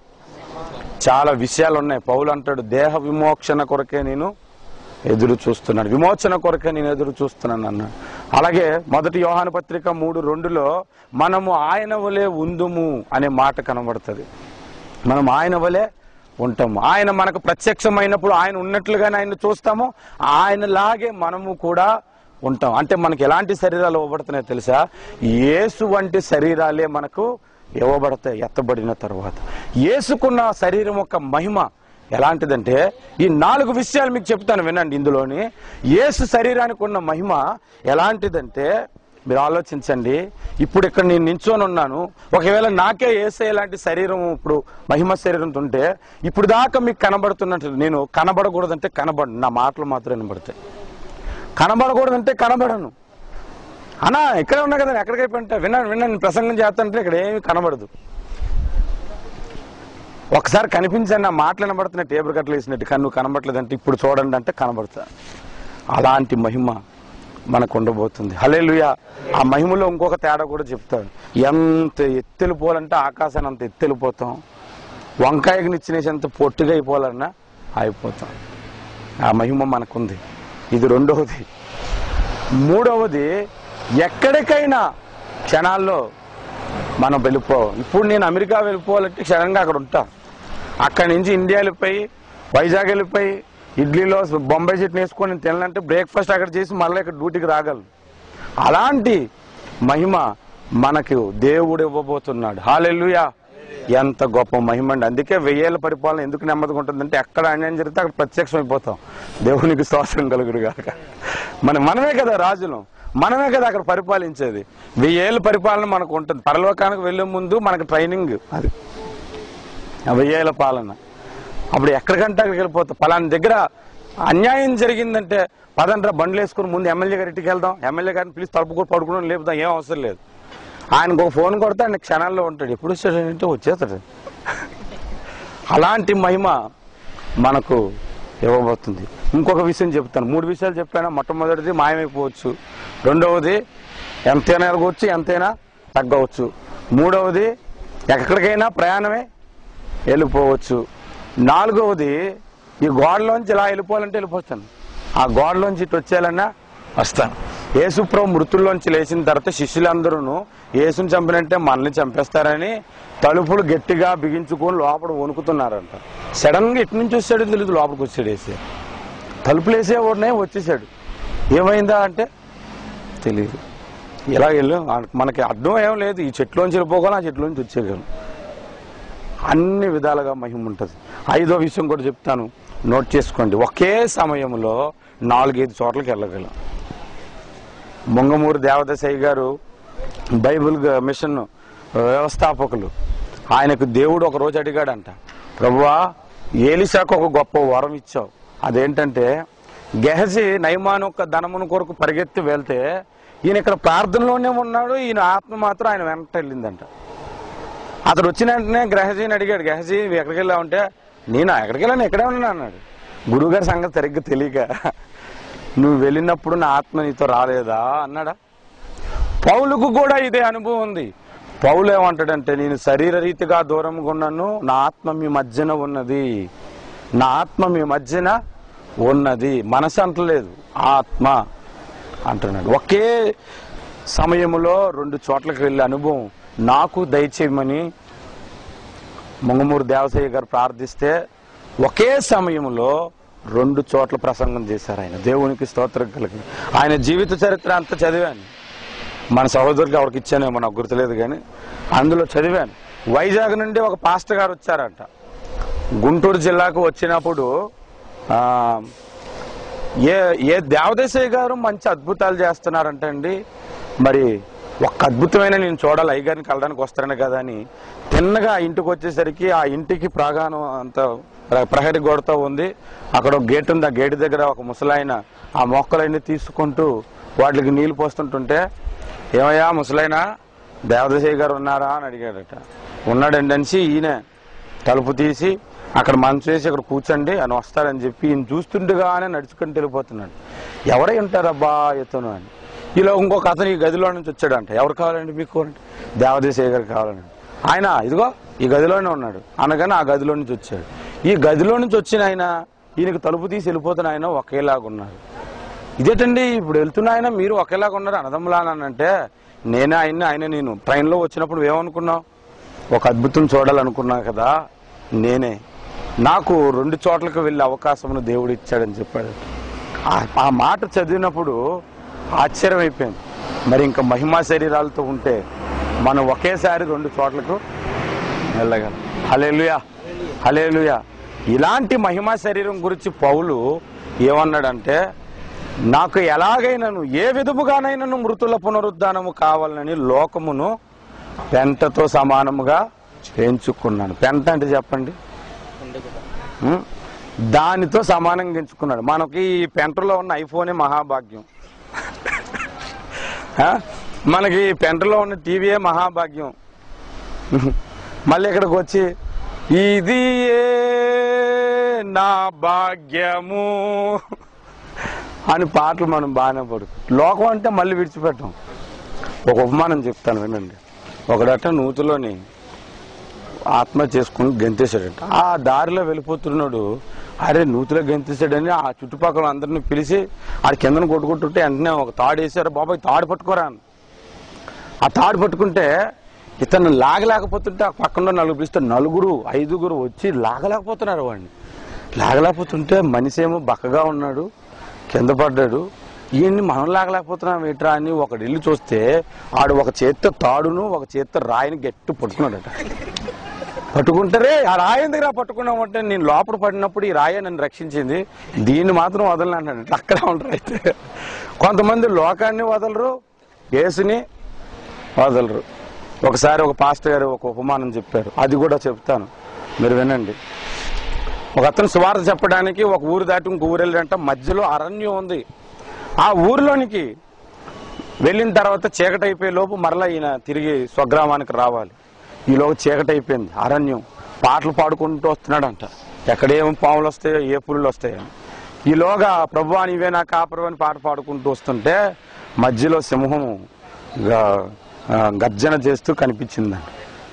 చాలా విషయాలు ఉన్నాయి. పౌలు అంటాడు, దేహ విమోచన కొరకే నేను ఎదురు చూస్తున్నాడు, విమోచన కొరకే నేను ఎదురు చూస్తున్నాను అన్నాడు. అలాగే 1 యోహాను పత్రిక 3:2లో మనము ఆయన వలె ఉందుము అనే మాట కనబడుతుంది. మనం ఆయన వలె ఉంటాము. ఆయన మనకు ప్రత్యక్షమైనప్పుడు ఆయన ఉన్నట్లుగానే ఆయన చూస్తాము, ఆయనలాగే మనము కూడా ఉంటాం. అంటే మనకి ఎలాంటి శరీరాలు ఇవ్వబడుతున్నాయో తెలుసా? యేసు వంటి శరీరాలే మనకు ఇవ్వబడతాయి ఎత్తబడిన తర్వాత. యేసుకున్న శరీరం యొక్క మహిమ ఎలాంటిదంటే ఈ 4 విషయాలు మీకు చెప్తాను వినండి. ఇందులోని యేసు శరీరానికి ఉన్న మహిమ ఎలాంటిదంటే మీరు ఆలోచించండి. ఇప్పుడు ఇక్కడ నేను నించొని ఉన్నాను, ఒకవేళ నాకే యేసయ్య లాంటి శరీరం ఇప్పుడు మహిమ శరీరంతో ఉంటే ఇప్పుడు దాకా మీకు కనబడుతున్నట్టు నేను కనబడకూడదంటే కనబడను, నా మాటలు మాత్రం వినబడతాయి. కనబడకూడదంటే కనబడను. అన్నా ఇక్కడే ఉన్నా కదా, ఎక్కడికైపోయింటా విన్నాను ప్రసంగం చేస్తానంటే ఇక్కడ ఏమి కనబడదు. ఒకసారి కనిపించండి, నా మాటలు వినబడుతున్నాయి, టేబుల్ కట్టలు వేసినట్టు, కానీ నువ్వు కనబడలేదంటే ఇప్పుడు చూడండి అంటే కనబడతా. అలాంటి మహిమ మనకు ఉండబోతుంది. హల్లెలూయా. ఆ మహిమలో ఇంకొక తేడా కూడా చెప్తాడు. ఎంత ఎత్తెళ్ళిపోవాలంటే ఆకాశాన్ని అంత ఎత్తెళ్ళిపోతాం, వంకాయకి నిచ్చినేసి ఎంత పొట్టుగా అయిపోవాలన్నా అయిపోతాం. ఆ మహిమ మనకుంది. ఇది 2వది. 3వది, ఎక్కడికైనా క్షణాల్లో మనం వెళ్ళిపోవాలి. ఇప్పుడు నేను అమెరికా వెళ్ళిపోవాలంటే క్షణంగా అక్కడ ఉంటా. అక్కడి నుంచి ఇండియా వెళ్ళిపోయి వైజాగ్ వెళ్ళిపోయి ఇడ్లీలో బొంబాయి చట్నీ వేసుకొని నేను తినాలంటే బ్రేక్ఫాస్ట్ అక్కడ చేసి మళ్ళీ ఇక్కడ డ్యూటీకి రాగలను. అలాంటి మహిమ మనకు దేవుడు ఇవ్వబోతున్నాడు. హల్లెలూయా. ఎంత గొప్ప మహిమ అండి. అందుకే 1000 ఏళ్ల పరిపాలన ఎందుకు నెమ్మదిగా ఉంటుందంటే ఎక్కడ అన్యాయం జరిగితే అక్కడ ప్రత్యక్షం అయిపోతాం. దేవునికి స్తోత్రం కలుగును గాక. మనమే కదా రాజులం, మనమే కదా అక్కడ పరిపాలించేది. 1000 ఏళ్ల పరిపాలన మనకు ఉంటుంది. పరలోకానికి వెళ్లే ముందు మనకు ట్రైనింగ్ అది 1000 ఏళ్ల పాలన. అప్పుడు ఎక్కడికంటే అక్కడికి వెళ్ళిపోతాం. పలానా దగ్గర అన్యాయం జరిగిందంటే పదండ్రా బండ్లు వేసుకుని ముందు ఎమ్మెల్యే గారి ఇంటికి వెళ్దాం, ఎమ్మెల్యే గారిని పిలిచి తలుపు కూడా పడుకుని లేపుదాం, ఏం అవసరం లేదు. ఆయనకు ఒక ఫోన్ కొడితే ఆయన క్షణాల్లో ఉంటాడు. ఎప్పుడు వచ్చాడంటే వచ్చేస్తాడు. అలాంటి మహిమ మనకు ఇవ్వబోతుంది. ఇంకొక విషయం చెప్తాను. 3 విషయాలు చెప్పాను. మొట్టమొదటిది మాయమైపోవచ్చు, 2వది ఎంతైనా ఎరగవచ్చు, ఎంతైనా తగ్గవచ్చు, 3వది ఎక్కడికైనా ప్రయాణమే వెళ్ళిపోవచ్చు, 4వది ఈ గోడలోంచి ఇలా వెళ్ళిపోవాలంటే వెళ్ళిపోతాను, ఆ గోడలోంచి ఇటు వచ్చేయాలన్నా వస్తాను. యేసుప్రభు మృతుల్లోంచి లేచిన తర్వాత శిష్యులందరూ యేసుని చంపినంటే మనల్ని చంపేస్తారని తలుపులు గట్టిగా బిగించుకొని లోపల వణుకుతున్నారంట. సడన్ గా ఇటు నుంచి వచ్చాడు తెలియదు, లోపలికి వచ్చాడు. వేసే తలుపులు వేసేవాడినే వచ్చేసాడు. ఏమైందా అంటే తెలియదు. ఇలా వెళ్ళు, మనకి అర్థం ఏం లేదు. ఈ చెట్లోంచి వెళ్ళిపోగలం, ఆ చెట్లోంచి వచ్చేయగలం. అన్ని విధాలుగా మహిమ ఉంటుంది. 5వ విషయం కూడా చెప్తాను, నోట్ చేసుకోండి. ఒకే సమయంలో 4-5 చోట్లకి వెళ్ళగలం. ముంగమూరు దేవదశయ్య గారు బైబిల్ మిషన్ వ్యవస్థాపకులు. ఆయనకు దేవుడు ఒక రోజు అడిగాడంట, ప్రభువా ఏలీషాకు ఒక గొప్ప వరం ఇచ్చావు, అదేంటంటే గెహజీ నయమాను యొక్క ధనమును కొరకు పరిగెత్తి వెళ్తే ఈయన ఇక్కడ ప్రార్థనలోనే ఉన్నాడు, ఈయన ఆత్మ మాత్రం ఆయన వెంట వెళ్ళిందంట. అతడు వచ్చిన వెంటనే గెహజీని అడిగాడు, గెహజీ ఎక్కడికి వెళ్ళావు అంటే, నేను ఎక్కడికి వెళ్ళాను, ఇక్కడే ఉన్నా అన్నాడు. గురువుగారి సంగతి సరిగ్గా తెలియక, నువ్వు వెళ్ళినప్పుడు నా ఆత్మ నీతో రాలేదా అన్నాడా? పౌలుకు కూడా ఇదే అనుభవం ఉంది. పౌలు ఏమంటాడంటే, నేను శరీర రీతిగా దూరంగా ఉన్నాను, నా ఆత్మ మీ మధ్యన ఉన్నది, నా ఆత్మ మీ మధ్యన ఉన్నది, మనసు అంటలేదు, ఆత్మ అంటున్నాడు. ఒకే సమయంలో 2 చోట్లకి వెళ్ళే అనుభవం నాకు దయచేయమని ముంగమూరు దేవసయ్య గారు ప్రార్థిస్తే ఒకే సమయంలో 2 చోట్ల ప్రసంగం చేశారు ఆయన. దేవునికి స్తోత్రం కలిగి. ఆయన జీవిత చరిత్ర అంతా చదివాను. మన సహోదరులకు ఎవరికి ఇచ్చానేమో నాకు గుర్తులేదు, కానీ అందులో చదివాను. వైజాగ్ నుండి ఒక పాస్టర్ గారు వచ్చారంట. గుంటూరు జిల్లాకు వచ్చినప్పుడు ఏ దేవదేశయ్య గారు మంచి అద్భుతాలు చేస్తున్నారంట అండి. మరి ఒక్క అద్భుతమైన నేను చూడాలి, అయ్యగారిని కలడానికి వస్తాను కదా అని తిన్నగా ఇంటికి వచ్చేసరికి ఆ ఇంటికి ప్రాంగణం అంత ప్రహరీ గోడతో ఉంది. అక్కడ ఒక గేట్ ఉంది, ఆ గేటు దగ్గర ఒక ముసలాయన ఆ మొక్కలన్నీ తీసుకుంటూ వాటికి నీళ్లు పోస్తుంటుంటే, ఏమయ్యా ముసలాయన దేవదేశయ్య గారు ఉన్నారా అని అడిగాడట. ఉన్నాడండి అనేసి ఈయన తలుపు తీసి అక్కడ మంచు వేసి అక్కడ కూర్చోండి అని వస్తాడని చెప్పి ఈయన చూస్తుండగానే నడుచుకుంటూ వెళ్ళిపోతున్నాడు. ఎవరై ఉంటారబ్బా ఇతను అని. ఇలా ఇంకొక అతను ఈ గదిలో నుంచి వచ్చాడంట. ఎవరు కావాలండి మీకు అంటే, దేవదేశయ్య గారు కావాలండి. ఆయన ఇదిగో ఈ గదిలోనే ఉన్నాడు అనగానే ఆ గదిలో నుంచి వచ్చాడు. ఈ గదిలో నుంచి వచ్చిన ఆయన ఈయనకు తలుపు తీసి వెళ్ళిపోతున్న ఆయన ఒకేలాగా ఉన్నారు. ఇదేటండి ఇప్పుడు వెళ్తున్న ఆయన మీరు ఒకేలాగా ఉన్నారు అనదమ్ములానంటే, నేనే ఆయన్ని, ఆయన నేను ట్రైన్లో వచ్చినప్పుడు ఏమనుకున్నావు, ఒక అద్భుతం చూడాలనుకున్నా కదా, నేనే. నాకు 2 చోట్లకు వెళ్ళే అవకాశం దేవుడు ఇచ్చాడని చెప్పాడు. ఆ మాట చదివినప్పుడు ఆశ్చర్యం అయిపోయింది. మరి ఇంకా మహిమా శరీరాలతో ఉంటే మనం ఒకేసారి 2 చోట్లకు వెళ్ళగలం. హల్లెలూయా, హల్లెలూయా. ఇలాంటి మహిమా శరీరం గురించి పౌలు ఏమన్నాడంటే, నాకు ఎలాగైనాను ఏ విధముగానైనాను మృతుల పునరుద్ధానము కావాలని లోకమును పెంటతో సమానముగా ఎంచుకున్నాను. పెంట అంటే చెప్పండి, దానితో సమానంగా ఎంచుకున్నాడు. మనకి ఈ పెంటలో ఉన్న ఐఫోనే మహాభాగ్యం, మనకి పెంటలో ఉన్న టీవీయే మహాభాగ్యం. మళ్ళీ ఇక్కడికి వచ్చి ఇది నా భాగ్యము అని పాటలు మనం బాగానే పడుతుంది. లోకం అంటే మళ్ళీ విడిచిపెట్టాం. ఒక ఉపమానం చెప్తాను వినండి. ఒకడట నూతులోని ఆత్మహత్య చేసుకుని గెంతేశాడట. ఆ దారిలో వెళ్ళిపోతున్నాడు, అరే నూతిలో గెంతేశాడని ఆ చుట్టుపక్కల అందరిని పిలిచి ఆ కిందన కొట్టుకుంటుంటే వెంటనే ఒక తాడు వేసారు. బాబాయ్ తాడు పట్టుకోరా అని. ఆ తాడు పట్టుకుంటే ఇతను లాగలేకపోతుంటే ఆ పక్కన 4 పిలిస్తే 4, 5 వచ్చి లాగలేకపోతున్నారు వాడిని. లాగలేకపోతుంటే మనిషి ఏమో బక్కగా ఉన్నాడు, కింద పడ్డాడు. ఈయన్ని మనం లాగలేకపోతున్నాం ఏట్రా అని ఒకడు వెళ్ళి చూస్తే ఆడు ఒక చేత్తో తాడును ఒక చేత్తో రాయిని గట్టి పట్టుకున్నాడట. పట్టుకుంటారే ఆ రాయి ఎందుకు పట్టుకున్నామంటే, నేను లోపల పడినప్పుడు ఈ రాయి నన్ను రక్షించింది, దీన్ని మాత్రం వదలనంటాడు. అక్కడే ఉంటారు. అయితే కొంతమంది లోకాన్ని వదలరు, యేసుని వదలరు. ఒకసారి ఒక పాస్టర్ గారు ఒక ఉపమానం చెప్పారు, అది కూడా చెప్తాను, మీరు వినండి. ఒక అతను సువార్త చెప్పడానికి ఒక ఊరు దాటి ఇంకో ఊరు వెళ్ళాడంట. మధ్యలో అరణ్యం ఉంది. ఆ ఊరిలోనికి వెళ్ళిన తర్వాత చీకటి అయిపోయే లోపు మరలా ఈయన తిరిగి స్వగ్రామానికి రావాలి. ఈలోగా చీకటి అయిపోయింది, అరణ్యం. పాటలు పాడుకుంటూ వస్తున్నాడంట. ఎక్కడేమో పాములు వస్తాయో ఏ పులులు వస్తాయని. ఈలోగా ప్రభువా నీవే నా కాపురం అని పాట పాడుకుంటూ వస్తుంటే మధ్యలో సింహం గర్జన చేస్తూ కనిపించిందంట.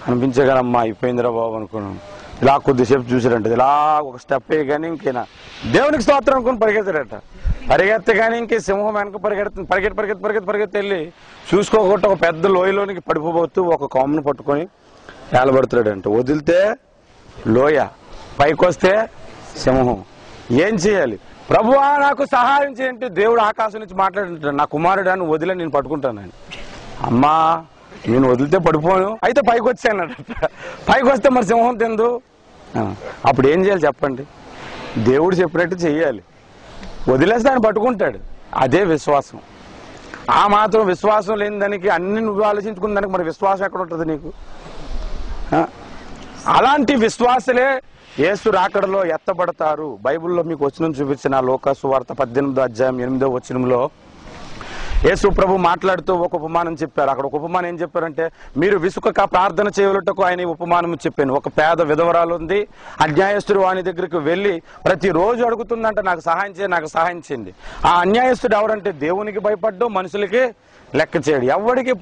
కనిపించగానమ్మా అయిపోయిందిరా బాబు అనుకున్నాను. ఇలా కొద్దిసేపు చూసాడంట. ఇలా ఒక స్టెప్ వేయగానే ఇంకేనా దేవునికి స్తోత్రం అనుకుని పరిగెత్తాడట. పరిగెత్తగానే ఇంకే సింహం వెనక పరిగెత్తి వెళ్ళి చూసుకోకుండా ఒక పెద్ద లోయలోనికి పడిపోబోతూ ఒక కొమ్మను పట్టుకొని ఏలబడుతున్నాడంట. వదిలితే లోయ, పైకి వస్తే సింహం. ఏం చేయాలి? ప్రభువా నాకు సహాయం చేయంటే దేవుడు ఆకాశం నుంచి మాట్లాడుతుంటాడు, నా కుమారుడు అని వదిలే నేను పట్టుకుంటానని. అమ్మా నేను వదిలితే పడిపోను, అయితే పైకి వచ్చానట. పైకి వస్తే మరి సింహం తిందు. అప్పుడు ఏం చేయాలి చెప్పండి? దేవుడు చెప్పినట్టు చెయ్యాలి. వదిలేస్తే ఆయన పట్టుకుంటాడు. అదే విశ్వాసం. ఆ మాత్రం విశ్వాసం లేని దానికి, అన్ని నువ్వు ఆలోచించుకున్న దానికి మరి విశ్వాసం ఎక్కడ ఉంటుంది నీకు? అలాంటి విశ్వాసలే యేసు రాకడలో ఎత్తబడతారు. బైబిల్లో మీకు వచనం చూపించిన లోకా సువార్త 18వ అధ్యాయం 8వ వచనంలో యేసు ప్రభు మాట్లాడుతూ ఒక ఉపమానం చెప్పారు. అక్కడ ఒక ఉపమానం ఏం చెప్పారంటే, మీరు విసుకక ప్రార్థన చేయటకు ఆయన ఉపమానం చెప్పాను. ఒక పేద విధవరాలు ఉంది, అన్యాయస్తుడు వాని దగ్గరికి వెళ్ళి ప్రతిరోజు అడుగుతుందంట, నాకు సహాయం చేయండి. ఆ అన్యాయస్తుడు ఎవరంటే దేవునికి భయపడ్డు, మనుషులకి లెక్క చేయడు, ఎవరికి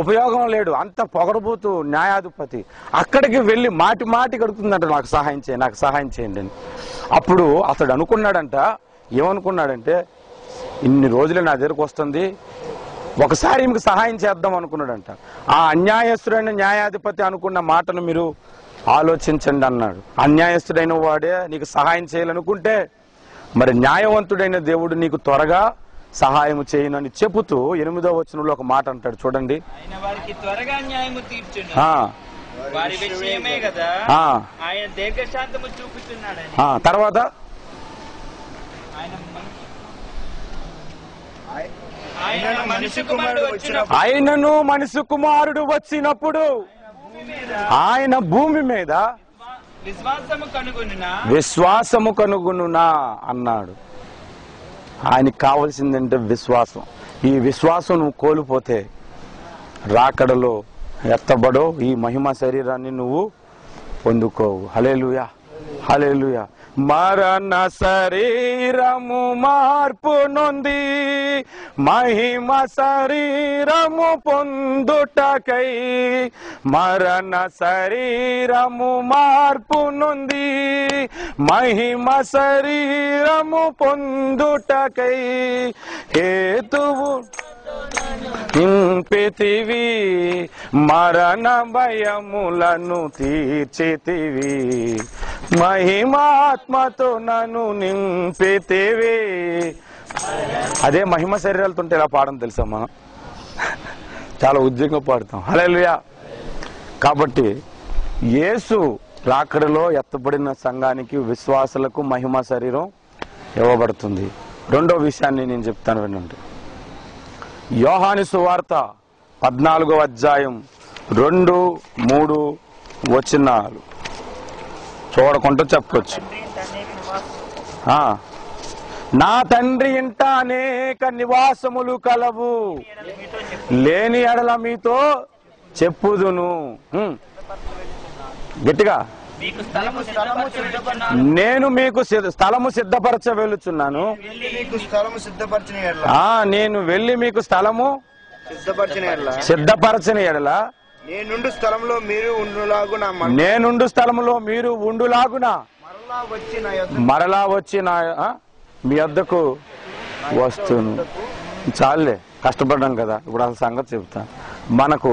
ఉపయోగం లేడు, అంత పొగరబోతూ న్యాయాధిపతి. అక్కడికి వెళ్ళి మాటికి అడుగుతుందంట, నాకు సహాయం చేయండి అని. అప్పుడు అతడు అనుకున్నాడంట, ఏమనుకున్నాడంటే, ఇన్ని రోజులు నా దగ్గరకు వస్తుంది, ఒకసారి ఈమెకు సహాయం చేద్దాం అనుకున్నాడంట. ఆ అన్యాయస్తుడైన న్యాయాధిపతి అనుకున్న మాటను మీరు ఆలోచించండి అన్నాడు. అన్యాయస్తుడైన వాడే నీకు సహాయం చేయాలనుకుంటే మరి న్యాయవంతుడైన దేవుడు నీకు త్వరగా సహాయం చేయనని చెబుతూ 8వ వచనంలో ఒక మాట అంటాడు చూడండి. ఆయన వారికి త్వరగా న్యాయము తీర్చును, ఆ వారి విషయమే కదా ఆ ఆయన దీర్ఘశాంతము చూపుతున్నాడని. తర్వాత ఆయన మనిషి కుమారుడు వచ్చినప్పుడు ఆయనను మనిషి కుమారుడు వచ్చినప్పుడు ఆయన భూమి మీద విశ్వాసము కనుగొనునా అన్నాడు. ఆయనకి కావాల్సిందంటే విశ్వాసం. ఈ విశ్వాసం నువ్వు కోల్పోతే రాకడలో ఎత్తబడో ఈ మహిమ శరీరాన్ని నువ్వు పొందుకోవు. హల్లెలూయా, హల్లెలూయా. మరణ శరీరము మార్పు నొంది మహిమ శరీరము పొందుటకై, మరణ శరీరము మార్పు నొంది మహిమ శరీరము పొందుటకై హేతువు నింపితివి, మరణ భయములను తీర్చితివి, మహిమాత్మతో నన్ను నింపితివి. అదే మహిమ శరీరాలతో ఉంటే ఎలా పాడడం తెలుసా మనం? చాలా ఉద్యోగంగా పాడుతాం. హల్లెలూయా. కాబట్టి యేసు రాకడలో ఎత్తబడిన సంఘానికి విశ్వాసులకు మహిమ శరీరం ఇవ్వబడుతుంది. రెండో విషయాన్ని నేను చెప్తాను వినండి. యోహాను సువార్త 14వ అధ్యాయం 2-3 వచనాలు చూడకుండా చెప్పొచ్చు. నా తండ్రి ఇంట అనేక నివాసములు కలవు, లేని ఎడల మీతో చెప్పుదును. గట్టిగా, నేను మీకు స్థలము సిద్ధపరచ వెళుచున్నాను. నేను వెళ్ళి మీకు స్థలము సిద్ధపరచని ఎడల నేనుండు స్థలంలో మీరు ఉండులాగున మరలా వచ్చి మీ వద్దకు వస్తును. చాలే, కష్టపడ్డాం కదా. ఇప్పుడు అసలు సంగతి చెప్తా. మనకు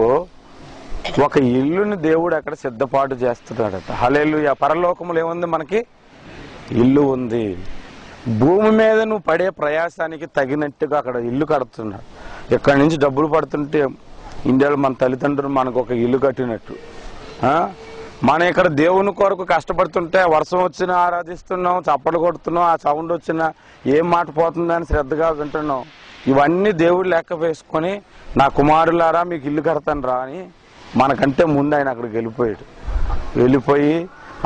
ఒక ఇల్లుని దేవుడు అక్కడ సిద్ధపాటు చేస్తున్నాడట. హల్లెలూయా. పరలోకములు ఏముంది? మనకి ఇల్లు ఉంది. భూమి మీద నువ్వు పడే ప్రయాసానికి తగినట్టుగా అక్కడ ఇల్లు కడుతున్నాడు. ఇక్కడి నుంచి డబ్బులు పడుతుంటే ఇండియాలో మన తల్లిదండ్రులు మనకు ఒక ఇల్లు కట్టినట్టు, మనం ఇక్కడ దేవుని కొరకు కష్టపడుతుంటే వర్షం వచ్చినా ఆరాధిస్తున్నాం, చప్పట్లు కొడుతున్నాం, ఆ సౌండ్ వచ్చినా ఏం మాట పోతుందని శ్రద్ధగా వింటున్నాం. ఇవన్నీ దేవుడు లెక్క వేసుకొని, నా కుమారులారా మీకు ఇల్లు కడతాను రా అని మనకంటే ముందు ఆయన అక్కడికి వెళ్ళిపోయి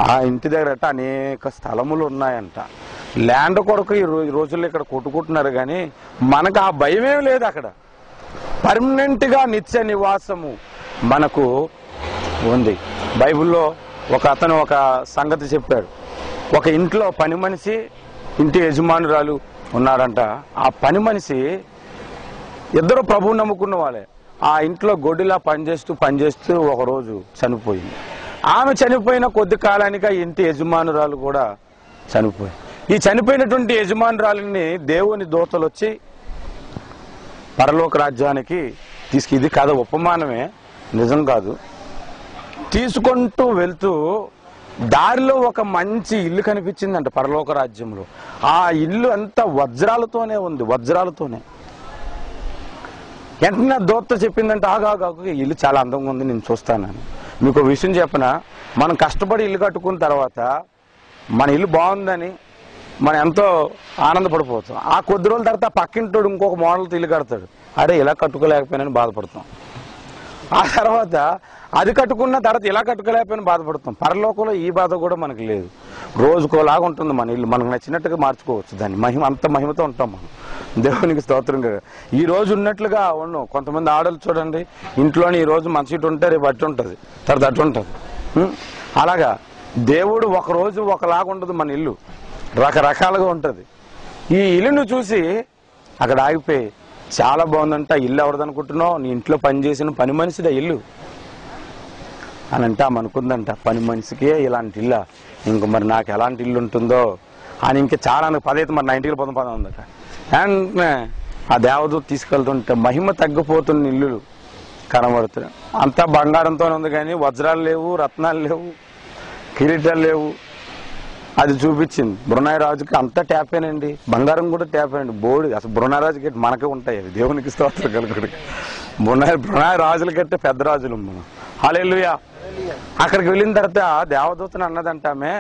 ఆ ఇంటి దగ్గర అనేక స్థలములు ఉన్నాయంట. ల్యాండ్ కొరకు ఈ రోజుల్లో ఇక్కడ కొట్టుకుంటున్నారు, కానీ మనకు ఆ భయమేం లేదు. అక్కడ పర్మనెంట్ గా నిత్య నివాసము మనకు ఉంది. బైబిల్లో ఒక అతను ఒక సంగతి చెప్పాడు. ఒక ఇంట్లో పని మనిషి, ఇంటి యజమానురాలు ఉన్నారంట. ఆ పని మనిషి ఇద్దరు ప్రభువు నమ్ముకున్న వాళ్ళే. ఆ ఇంట్లో గొడ్డిలా పనిచేస్తూ ఒకరోజు చనిపోయింది. ఆమె చనిపోయిన కొద్ది కాలానికి ఆ ఇంటి యజమానురాలు కూడా చనిపోయింది. ఈ చనిపోయినటువంటి యజమానురాలిని దేవుని దూతలు వచ్చి పరలోక రాజ్యానికి ఇది కథ ఉపమానమే, నిజం కాదు. తీసుకుంటూ వెళ్తూ దారిలో ఒక మంచి ఇల్లు కనిపించిందంట పరలోక రాజ్యంలో. ఆ ఇల్లు అంతా వజ్రాలతోనే ఉంది, వజ్రాలతోనే. వెంటనే దూత చెప్పిందంటే, ఆగాగా, ఇల్లు చాలా అందంగా ఉంది, నేను చూస్తానని. మీకు విషయం చెప్పనా, మనం కష్టపడి ఇల్లు కట్టుకున్న తర్వాత మన ఇల్లు బాగుందని మనం ఎంతో ఆనందపడిపోతాం. ఆ కొద్ది రోజుల తర్వాత పక్కింటోడు ఇంకొక మోడల్తో ఇల్లు కడతాడు, అరే ఇలా కట్టుకోలేకపోయినని బాధపడతాం. ఆ తర్వాత అది కట్టుకున్న తర్వాత ఇలా కట్టుకోలేకపోయినా బాధపడతాం. పరలోకంలో ఈ బాధ కూడా మనకు లేదు. రోజుకోలాగా ఉంటుంది మన ఇల్లు, మనకు నచ్చినట్టుగా మార్చుకోవచ్చు దాన్ని. మహిమ అంత మహిమతో ఉంటాం మనం. దేవునికి స్తోత్రం కదా. ఈ రోజు ఉన్నట్లుగా ఉన్నాం. కొంతమంది ఆడలు చూడండి, ఇంట్లోని ఈ రోజు మంచి ఇటు ఉంటే రేపు అట్టు ఉంటుంది, తర్వాత అటు ఉంటుంది. అలాగా దేవుడు ఒక రోజు ఒకలాగా ఉండదు, మన ఇల్లు రకరకాలుగా ఉంటుంది. ఈ ఇల్లును చూసి అక్కడ ఆగిపోయి చాలా బాగుందంట, ఇల్లు ఎవరిది అనుకుంటున్నావు, నీ ఇంట్లో పనిచేసిన పని మనిషిదా ఇల్లు అని అంటే ఆమె అనుకుందంట, పని మనిషికే ఇలాంటి ఇల్లు, ఇంక మరి నాకు ఎలాంటి ఇల్లు ఉంటుందో అని ఇంకా చాలా పదైతే మరి నా ఇంటికి పదం ఉందట. అండ్ ఆ దేవదూత తీసుకెళ్తుంటే మహిమ తగ్గిపోతున్న ఇల్లు కనబడుతున్నాయి. అంతా బంగారంతోనే ఉంది కానీ వజ్రాలు లేవు, రత్నాలు లేవు, కిరీటాలు లేవు. అది చూపించింది. బ్రునాయి రాజుకి అంతా ట్యాపేనండి, బంగారం కూడా ట్యాపేనండి, బోర్డు. అసలు బ్రునాయి రాజుకి మనకే ఉంటాయి అవి, దేవునికి స్తోత్రం కలుగుడు. బ్రునాయి రాజుల కంటే పెద్ద రాజులు మనం. హల్లెలూయా. అక్కడికి వెళ్ళిన తర్వాత దేవదూతను అన్నదంటామే,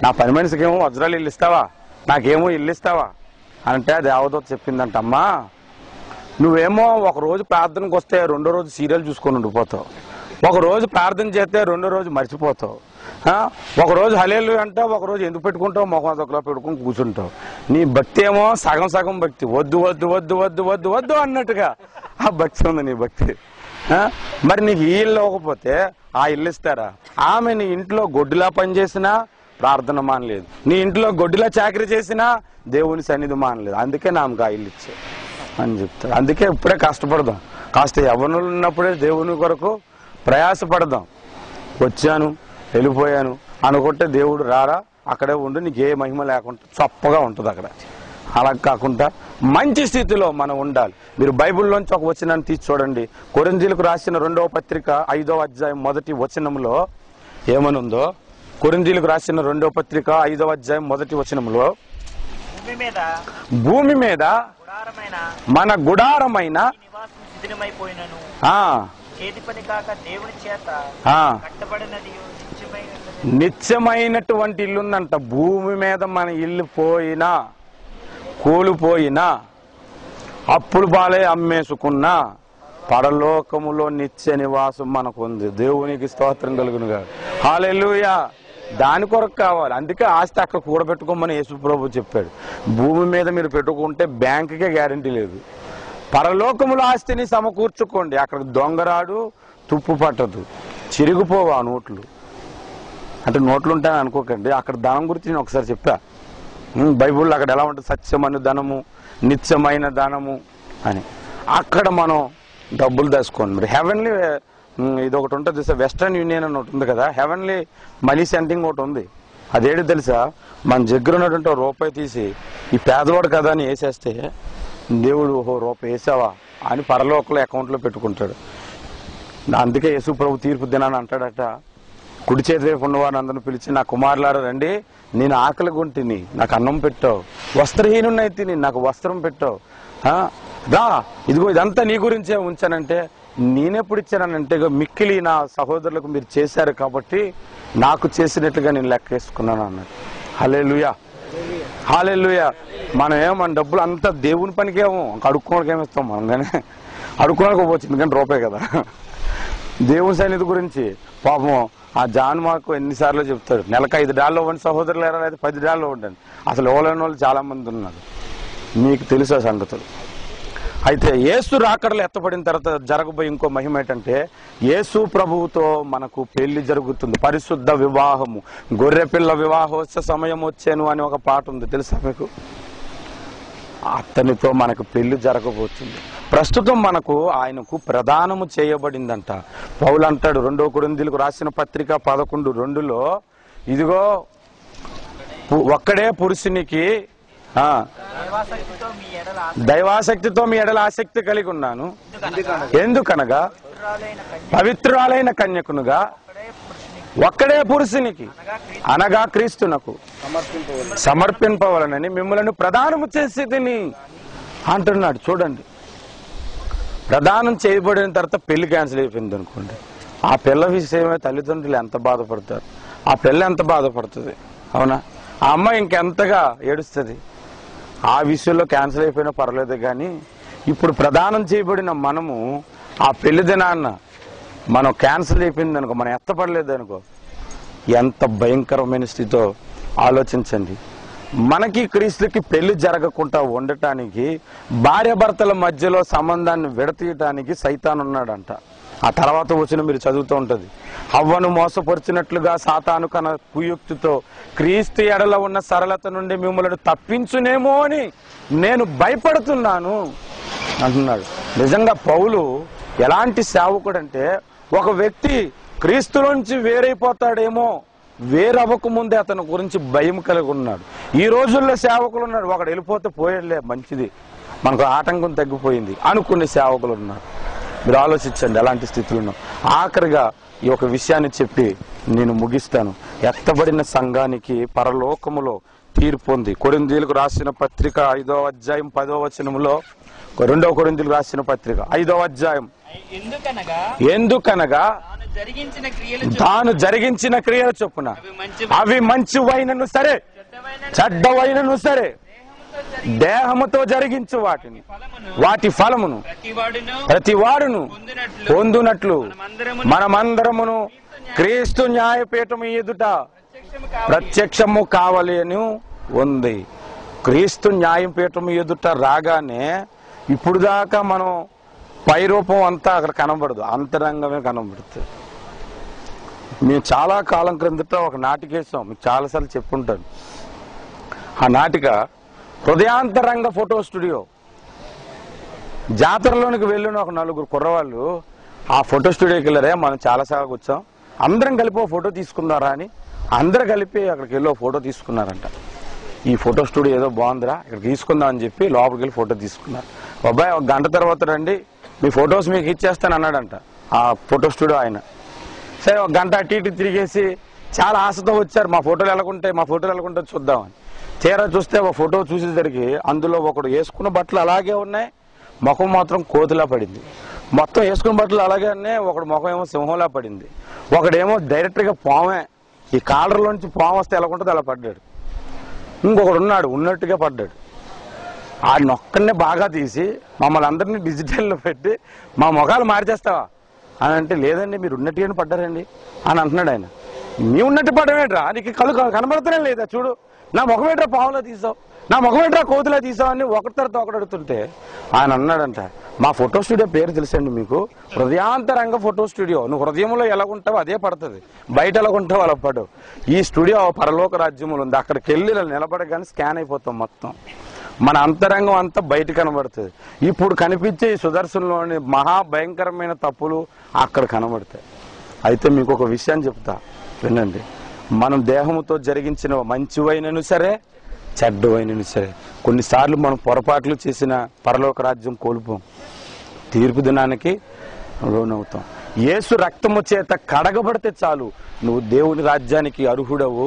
నా పని మనిషికి ఏమో వజ్రాలు ఇల్లు ఇస్తావా, నాకేమో ఇల్లు ఇస్తావా అంటే దేవదూత చెప్పిందంటమ్మా, నువ్వేమో ఒక రోజు ప్రార్థనకు వస్తే రెండో రోజు సీరియల్ చూసుకొని ఉండిపోతావు, ఒక రోజు ప్రార్థన చేస్తే రెండో రోజు మర్చిపోతావు, ఒక రోజు హల్లెలూయా అంటే ఒక రోజు ఎందుకు పెట్టుకుంటావు, మొహం అదొకలా పెట్టుకుని కూర్చుంటావు. నీ భక్తి ఏమో సగం సగం భక్తి, వద్దు వద్దు వద్దు వద్దు వద్దు వద్దు అన్నట్టుగా ఆ భక్తి ఉంది నీ భక్తి. మరి నీకు ఈ ఇల్లు ఇవ్వకపోతే ఆ ఇల్లు ఇస్తారా? ఆమె నీ ఇంట్లో గొడ్డులా పనిచేసినా ప్రార్థన మానలేదు, నీ ఇంట్లో గొడ్డులా చాకరీ చేసినా దేవుని సన్నిధి మానలేదు, అందుకే నాకు ఆ ఇల్లు ఇచ్చే అని చెప్తాడు. అందుకే ఇప్పుడే కష్టపడదాం, కాస్త యవ్వనులు ఉన్నప్పుడే దేవుని కొరకు ప్రయాసపడదాం. వచ్చాను వెళ్ళిపోయాను అనుకుంటే దేవుడు రారా, అక్కడే ఉండి నీకు ఏ మహిమ లేకుండా చప్పగా ఉంటుంది అక్కడ. అలా కాకుండా మంచి స్థితిలో మనం ఉండాలి. మీరు బైబిల్లోంచి ఒక వచనాన్ని తీసి చూడండి. కొరింథీయులకు రాసిన 2వ పత్రిక 5వ అధ్యాయం 1వ వచనంలో ఏమనుందో. కొరింథీయులకు రాసిన 2వ పత్రిక 5వ అధ్యాయం 1వ వచనంలో, భూమి మీద మన గుడారమైన నిత్యమైనటువంటి ఇల్లుందంట. భూమి మీద మన ఇల్లు పోయినా, కూలిపోయినా, అప్పులు బాలే అమ్మేసుకున్నా, పరలోకములో నిత్య నివాసం మనకు ఉంది. దేవునికి స్తోత్రం కలుగునుగా. హల్లెలూయా. దాని కొరకు కావాలి. అందుకే ఆస్తి అక్కడ కూడబెట్టుకోమని యేసు ప్రభు చెప్పాడు. భూమి మీద మీరు పెట్టుకుంటే బ్యాంకుకే గ్యారంటీ లేదు. పరలోకముల ఆస్తిని సమకూర్చుకోండి, అక్కడ దొంగరాడు, తుప్పు పట్టదు, చిరిగిపోవా నోట్లు. అంటే నోట్లు ఉంటాయని అనుకోకండి, అక్కడ ధనం గురించి నేను ఒకసారి చెప్పా. బైబుల్లో అక్కడ ఎలా ఉంటుంది, సత్యమైన ధనము, నిత్యమైన ధనము అని. అక్కడ మనం డబ్బులు దాచుకోండి. మరి హెవెన్లీ ఇది ఒకటి ఉంటుంది, వెస్ట్రన్ యూనియన్ అని ఒకటి ఉంది కదా, హెవెన్లీ మనీ సెండింగ్ ఒకటి ఉంది. అదేంటి తెలుసా, మన దగ్గర ఉన్నటువంటి రూపాయి తీసి ఈ పేదవాడు కదా అని వేసేస్తే దేవుడు ఓహో రూపాయి వేసావా అని పరలోకల అకౌంట్లో పెట్టుకుంటాడు. అందుకే యేసు ప్రభు తీర్పు దినాన్ని అంటాడట, కుడి చేతి వైపు ఉన్నవారిని అందరిని పిలిచి, నా కుమారులారా రండి, నేను ఆకలి గుంటిని నాకు అన్నం పెట్టావు, వస్త్రహీనున్నైతే నాకు వస్త్రం పెట్టావు, రా ఇదిగో ఇదంతా నీ గురించే ఉంచానంటే, నేనెప్పుడు ఇచ్చానంటే మిక్కిలి నా సహోదరులకు మీరు చేశారు కాబట్టి నాకు చేసినట్లుగా నేను లెక్కేసుకున్నాను అన్నాడు. హల్లెలూయా, హల్లెలూయా. మనం మన డబ్బులు అంతా దేవుని పనికేమో, అడుక్కోవడానికి ఏమిస్తాం మనం, కానీ అడుక్కోవడానికి పోవచ్చు, ఎందుకంటే రూపాయి కదా. దేవుని సన్నిధి గురించి పాపం ఆ జాన్ మాకు ఎన్నిసార్లు చెప్తాడు, నెలకు $5 ఇవ్వండి సహోదరులు, లేదా $10 ఇవ్వండి. అసలు ఇవ్వలేని వాళ్ళు చాలా మంది ఉన్నారు, మీకు తెలుసు ఆ సంగతులు. అయితే యేసు రాకడలు ఎత్తబడిన తర్వాత జరగబోయే ఇంకో మహిమ ఏంటంటే, యేసు ప్రభువుతో మనకు పెళ్లి జరుగుతుంది, పరిశుద్ధ వివాహము. గొర్రెపిల్ల వివాహోత్సవ సమయం వచ్చాను అని ఒక పాట ఉంది, తెలుసా మీకు? అతనితో మనకు పెళ్లి జరగబోతుంది. ప్రస్తుతం మనకు ఆయనకు ప్రదానము చేయబడిందంట. పౌలు అంటాడు 2వ కొరింథీయులకు రాసిన పత్రిక 11:2లో, ఇదిగో ఒక్కడే పురుషునికి దైవాసక్తితో మీ ఎడల ఆసక్తి కలిగి ఉన్నాను, ఎందుకనగా పవిత్రురాలైన కన్యకునుగా ఒక్కడే పురుషునికి అనగా క్రీస్తునకు సమర్పింపవలనని మిమ్మలను ప్రదానము చేసేదిని అంటున్నాడు. చూడండి, ప్రదానం చేయబడిన తర్వాత పెళ్లి క్యాన్సిల్ అయిపోయింది అనుకోండి, ఆ పిల్ల విషయమే తల్లిదండ్రులు ఎంత బాధపడతారు, ఆ పిల్ల ఎంత బాధపడుతుంది, అవునా? ఆ అమ్మాయి ఇంకెంతగా ఏడుస్తుంది. ఆ విషయంలో క్యాన్సిల్ అయిపోయినా పర్లేదు, కానీ ఇప్పుడు ప్రదానం చేయబడిన మనము ఆ పెళ్లి దినాన్న మనం క్యాన్సిల్ అయిపోయింది అనుకో, మనం ఎత్తపడలేదు అనుకో, ఎంత భయంకరమైన స్థితితో ఆలోచించండి. మనకి క్రీస్తుకి పెళ్లి జరగకుండా ఉండటానికి, భార్యాభర్తల మధ్యలో సంబంధాన్ని విడతీయటానికి సైతాన్ ఉన్నాడంట. ఆ తర్వాత వచ్చిన మీరు చదువుతూ ఉంటది. హవ్వను మోసపరిచినట్లుగా సాతాను కన కుయుక్తితో క్రీస్తు ఎడల ఉన్న సరళత నుండి మిమ్మల్ని తప్పించునేమో అని నేను భయపడుతున్నాను అంటున్నాడు. నిజంగా పౌలు ఎలాంటి సేవకుడంటే, ఒక వ్యక్తి క్రీస్తులోంచి వేరైపోతాడేమో, వేరవ్వక ముందే అతని గురించి భయం కలిగి ఉన్నాడు. ఈ రోజుల్లో సేవకులు ఉన్నారు, ఒకడు వెళ్ళిపోతే పోయేలే మంచిది, మనకు ఆటంకం తగ్గిపోయింది అనుకునే సేవకులు ఉన్నారు. మీరు ఆలోచించండి ఎలాంటి స్థితిలో ఉన్నాం. ఆఖరిగా ఈ ఒక విషయాన్ని చెప్పి నేను ముగిస్తాను. ఎత్తబడిన సంఘానికి పరలోకములో తీర్పు ఉంది. కొరింథీయులకు రాసిన పత్రిక 5వ అధ్యాయం 10వ వచనములో, 2వ కొరింథీయులకు రాసిన పత్రిక 5వ అధ్యాయం, ఎందుకనగా తాను జరిగించిన క్రియల చొప్పున అవి మంచివైనను సరే చెడ్డవైనను సరే దేహముతో జరిగించు వాటిని, వాటి ఫలమును ప్రతివాడును పొందునట్లు మనమందరమును క్రీస్తు న్యాయపీఠము ఎదుట ప్రత్యక్షము కావాలి అని ఉంది. క్రీస్తు న్యాయపీఠము ఎదుట రాగానే ఇప్పుడు దాకా మనం పై రూపం అంతా అక్కడ కనబడదు, అంతరంగమే కనబడుతుంది. మేము చాలా కాలం క్రిందట ఒక నాటికేసాం, మీకు చాలాసార్లు చెప్పుంటాను. ఆ నాటిక హృదయాంతరంగ ఫోటో స్టూడియో. జాతరలోనికి వెళ్ళిన ఒక 4 కుర్రవాళ్ళు ఆ ఫోటో స్టూడియోకి వెళ్ళారే, మనం చాలాసార్లు వచ్చాం, అందరం కలిపి ఓ ఫోటో తీసుకుందారా అని అందరు కలిపి అక్కడికి వెళ్ళి ఫోటో తీసుకున్నారంట. ఈ ఫోటో స్టూడియో ఏదో బాగుందిరా, ఇక్కడ తీసుకుందాం అని చెప్పి లోపలికి వెళ్ళి ఫోటో తీసుకున్నారు. అబ్బాయి 1 గంట తర్వాత రండి, మీ ఫొటోస్ మీకు ఇచ్చేస్తాను అన్నాడంట ఆ ఫోటో స్టూడియో ఆయన. సరే 1 గంట అటు ఇటు తిరిగేసి చాలా ఆశతో వచ్చారు, మా ఫోటోలు ఎలాగుంటాయి చూద్దామని. తీరా చూస్తే ఒక ఫోటో చూసేసరికి అందులో ఒకడు వేసుకున్న బట్టలు అలాగే ఉన్నాయి, ముఖం మాత్రం కోతిలా పడింది. మొత్తం వేసుకున్న బట్టలు అలాగే ఉన్నాయి, ఒకడు ముఖం ఏమో సింహంలా పడింది, ఒకడేమో డైరెక్ట్ గా పామే, ఈ కాలర్లోంచి పాము వస్తే ఎలా ఉంటుందో అలా పడ్డాడు. ఇంకొకడు ఉన్నాడు ఉన్నట్టుగా పడ్డాడు. ఆయన ఒక్కడనే బాగా తీసి మమ్మల్ని అందరినీ డిజిటల్లో పెట్టి మా ముఖాలు మార్చేస్తావా అని అంటే, లేదండి మీరు ఉన్నట్టుగానే పడ్డారండి అని అంటున్నాడు ఆయన. నీ ఉన్నట్టు పడమేట్రా, నీకు కళ్ళు కనబడుతూనే లేదా, చూడు నా ముఖం ఏంట్రా పావులా తీసావు, నా ముఖం ఏంట్రా కోతులా తీసావు అని ఒకటి తర్వాత ఒకటి అడుగుతుంటే ఆయన అన్నాడంట, మా ఫోటో స్టూడియో పేరు తెలుసండి మీకు, హృదయాంతరంగ ఫోటో స్టూడియో. నువ్వు హృదయంలో ఎలాగుంటావో అదే పడుతుంది, బయట ఎలాగుంటావో అలా పడవు. ఈ స్టూడియో పరలోక రాజ్యములు ఉంది, అక్కడికి వెళ్ళి నిలబడగానే స్కాన్ అయిపోతాం, మొత్తం మన అంతరంగం అంతా బయట కనబడుతుంది. ఇప్పుడు కనిపించే ఈ సుదర్శనంలోని మహాభయంకరమైన తప్పులు అక్కడ కనబడతాయి. అయితే మీకు ఒక విషయాన్ని చెప్తా వినండి. మనం దేహముతో జరిగించిన మంచివైనను సరే చెడ్డవైనను సరే, కొన్నిసార్లు మనం పొరపాట్లు చేసిన పరలోక రాజ్యం కోల్పోం, తీర్పు దినానికి లోనవుతాం. యేసు రక్తము చేత కడగబడితే చాలు, నువ్వు దేవుని రాజ్యానికి అర్హుడవు.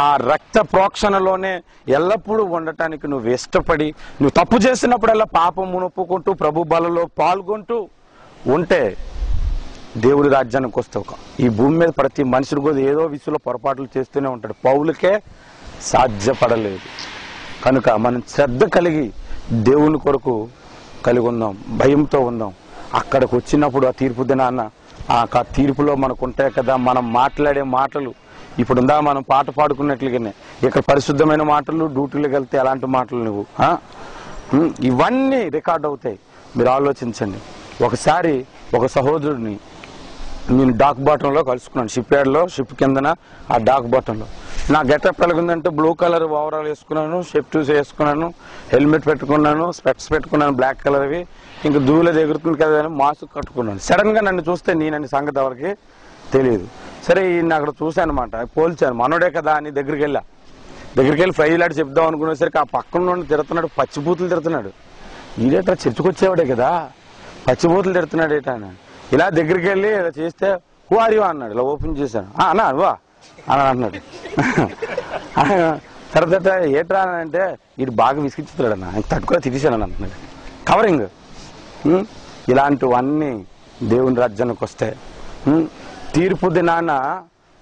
ఆ రక్త ప్రోక్షణలోనే ఎల్లప్పుడూ ఉండటానికి నువ్వు ఇష్టపడి, నువ్వు తప్పు చేసినప్పుడల్లా పాపం ఒప్పుకుంటూ ప్రభు బలలో పాల్గొంటూ ఉంటే దేవుడి రాజ్యానికి వస్తావు. ఈ భూమి మీద ప్రతి మనిషిని కూడా ఏదో విషయంలో పొరపాట్లు చేస్తూనే ఉంటాడు. పౌలుకే సాధ్యపడలేదు. కనుక మనం శ్రద్ధ కలిగి దేవుని కొరకు కలిగి ఉందాం, భయంతో ఉందాం. అక్కడికి వచ్చినప్పుడు ఆ తీర్పు దినాన్న ఆ తీర్పులో మనకు ఉంటాయి కదా మనం మాట్లాడే మాటలు. ఇప్పుడుందా మనం పాట పాడుకున్నట్లుగానే ఇక్కడ పరిశుద్ధమైన మాటలు, డ్యూటీలకు వెళ్తే ఎలాంటి మాటలు నువ్వు ఇవన్నీ రికార్డ్ అవుతాయి. మీరు ఆలోచించండి. ఒకసారి ఒక సహోదరుడిని నేను డాక్ బాటంలో కలుసుకున్నాను, షిప్ యార్డ్లో, షిప్ కిందన ఆ డాక్ బాటంలో. నా గెటప్ ఎలాగుందంటే బ్లూ కలర్ ఓవరాల్ వేసుకున్నాను, షిప్ షూస్ వేసుకున్నాను, హెల్మెట్ పెట్టుకున్నాను, స్పెక్ట్స్ పెట్టుకున్నాను బ్లాక్ కలర్వి, ఇంకా దూలది ఎగురుతుంది కదా అని మాస్క్ కట్టుకున్నాను. సడన్ గా నన్ను చూస్తే నేనని సంగతి ఎవరికి తెలియదు. సరే ఈయన అక్కడ చూశాను అనమాట, పోల్చాను, మనోడే కదా అని దగ్గరికి వెళ్ళి ఫ్రై లాంటి చెప్దాం అనుకునేసరికి ఆ పక్కన నుండి తిడుతున్నాడు, పచ్చిబూతులు తిడుతున్నాడు. ఈడేట చర్చకొచ్చేవాడే కదా, పచ్చిబూతులు తిడుతున్నాడు ఏటా అని. ఇలా దగ్గరికి వెళ్ళి ఇలా చేస్తే హూ ఆర్ యు అన్నాడు. ఇలా ఓపెన్ చేశాను, అన్నా నువ్వా అని అంటున్నాడు. తర్వాత ఏట్రా అని అంటే ఇటు బాగా విసిగిస్తున్నాడు అన్న, తట్టుకుని తిరిసాను అని అంటున్నాడు. కవరింగ్ ఇలాంటివన్నీ దేవుని రాజ్యానికి వస్తాయి. తీర్పు దినాన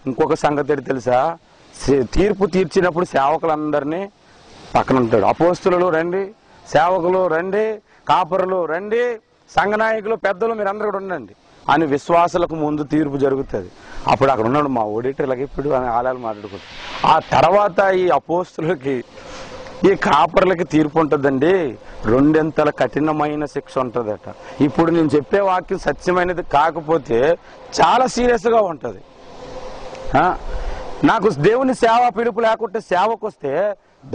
ఇంకొక సంగతి తెలుసా, తీర్పు తీర్చినప్పుడు సేవకులందరినీ పక్కన ఉంటాడు. అపోస్తులు రండి, సేవకులు రండి, కాపరులు రండి, సంఘ నాయకులు, పెద్దలు మీరందరూ కూడా ఉండండి. అని విశ్వాసులకు ముందు తీర్పు జరుగుతుంది. అప్పుడు అక్కడ ఉన్నాడు మా ఓడిటర్లకి ఇప్పుడు అని ఆలాలు మాట్లాడుకుంటారు. ఆ తర్వాత ఈ అపోస్తులకి ఈ కాపర్లకి తీర్పు ఉంటుందండి, 2 కఠినమైన శిక్ష ఉంటుందట. ఇప్పుడు నేను చెప్పే వాక్యం సత్యమైనది కాకపోతే చాలా సీరియస్ గా ఉంటది. నాకు దేవుని సేవ పిలుపు లేకుంటే సేవకు వస్తే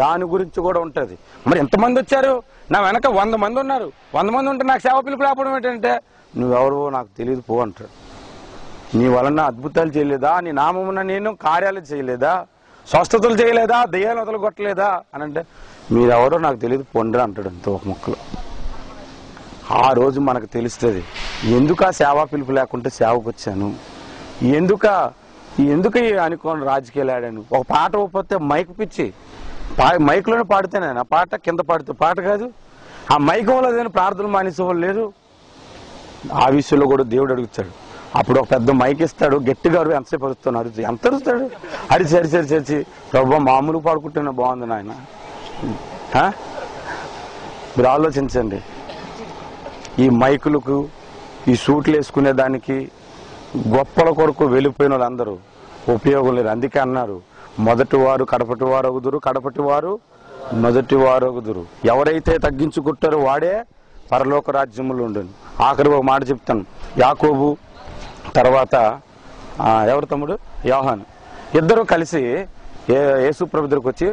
దాని గురించి కూడా ఉంటది. మరి ఎంతమంది వచ్చారు, నా వెనక 100 మంది ఉన్నారు, 100 మంది ఉంటే నాకు సేవ పిలుపు లేకపోవడం ఏంటంటే, నువ్వెవరో నాకు తెలియదు పో అంటాడు. నీ వలన అద్భుతాలు చేయలేదా, నీ నామమున నేను కార్యాలు చేయలేదా, స్వస్థతలు చేయలేదా, దయ్యాలు వదలగొట్టలేదా అని అంటే, మీరెవరో నాకు తెలియదు పొండ్రా అంటాడు అంత ఒక ముక్కలో. ఆ రోజు మనకు తెలుస్తుంది ఎందుకు ఆ సేవా పిలుపు లేకుంటే సేవకు వచ్చాను, ఎందుకు అనుకోని రాజకీయాలు ఆడాను. ఒక పాట పోతే మైక్ పిచ్చి మైక్లోనే పాడితేనే ఆ పాట, కింద పాడితే పాట కాదు. ఆ మైక్ వల్ల ప్రార్థన మానేసే వాళ్ళు లేరు. ఆ విషయంలో కూడా దేవుడు అడుగుతాడు. అప్పుడు ఒక పెద్ద మైక్ ఇస్తాడు, గట్టిగా ఎంతసేపు అరుస్తాను, ఎంత అరుస్తాడు, అరిచి ప్రభు మామూలు పాడుకుంటున్నా బాగుంది నాయన. మీరు ఆలోచించండి, ఈ మైకులకు ఈ సూట్లు వేసుకునే దానికి గొప్పల కొరకు వెళ్ళిపోయిన వాళ్ళందరూ ఉపయోగం లేదు. అందుకే అన్నారు, మొదటి వారు కడపటి వారు అగుదురు, కడపటి వారు మొదటి వారు అగుదురు. ఎవరైతే తగ్గించుకుంటారో వాడే పరలోక రాజ్యములు ఉండను. ఆఖరి ఒక మాట చెప్తాను, యాకోబు తర్వాత ఎవరు తమ్ముడు యోహాను ఇద్దరు కలిసి యేసు ప్రభు దగ్గరికి వచ్చి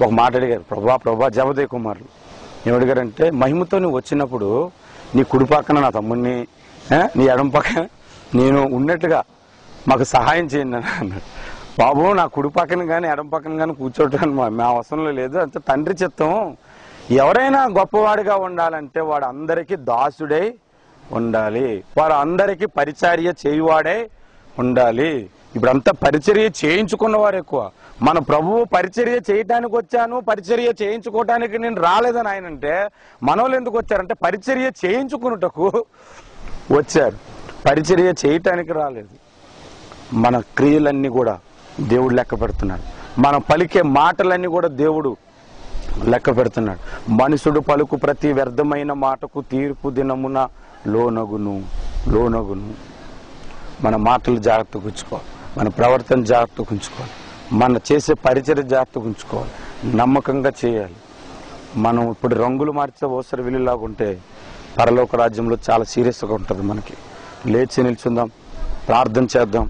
ఒక మాట అడిగారు, ప్రభా జబదయి కుమారులు ఏమడిగారంటే, మహిమతో నువ్వు వచ్చినప్పుడు నీ కుడి పక్కన నా తమ్ముడిని, నీ ఎడం పక్కన నేను ఉన్నట్టుగా మాకు సహాయం చేయండి అని అన్నాడు. బాబు నా కుడి పక్కన కానీ ఎడం పక్కన కానీ కూర్చోవటానికి మా అవసరంలో లేదు, అంతే తండ్రి చిత్తం. ఎవరైనా గొప్పవాడిగా ఉండాలంటే వాడు అందరికీ దాసుడై ఉండాలి, వాడు అందరికీ పరిచర్య చేయువాడై ఉండాలి. ఇప్పుడంతా పరిచర్య చేయించుకున్నవారు ఎక్కువ. మన ప్రభువు పరిచర్య చేయటానికి వచ్చాను, పరిచర్య చేయించుకోవటానికి నేను రాలేదని ఆయన అంటే, మనోళ్ళు ఎందుకు వచ్చారంటే పరిచర్య చేయించుకున్నటకు వచ్చారు, పరిచర్య చేయటానికి రాలేదు. మన క్రియలన్నీ కూడా దేవుడు లెక్క పెడుతున్నాడు, మన పలికే మాటలన్నీ కూడా దేవుడు లెక్క పెడుతున్నాడు. మనుషుడు పలుకు ప్రతి వ్యర్థమైన మాటకు తీర్పు దినమున లోనగును. మన మాటలు జాగ్రత్తగా ఉంచుకోవాలి, మన ప్రవర్తన జాగ్రత్తగా ఉంచుకోవాలి, మన చేసే పరిచర్య జాగ్రత్తగా ఉంచుకోవాలి, నమ్మకంగా చేయాలి. మనం ఇప్పుడు రంగులు మార్చే ఓసరి విలులాగా ఉంటే పరలోక రాజ్యంలో చాలా సీరియస్గా ఉంటుంది మనకి. లేచి నిల్చుందాం, ప్రార్థన చేద్దాం.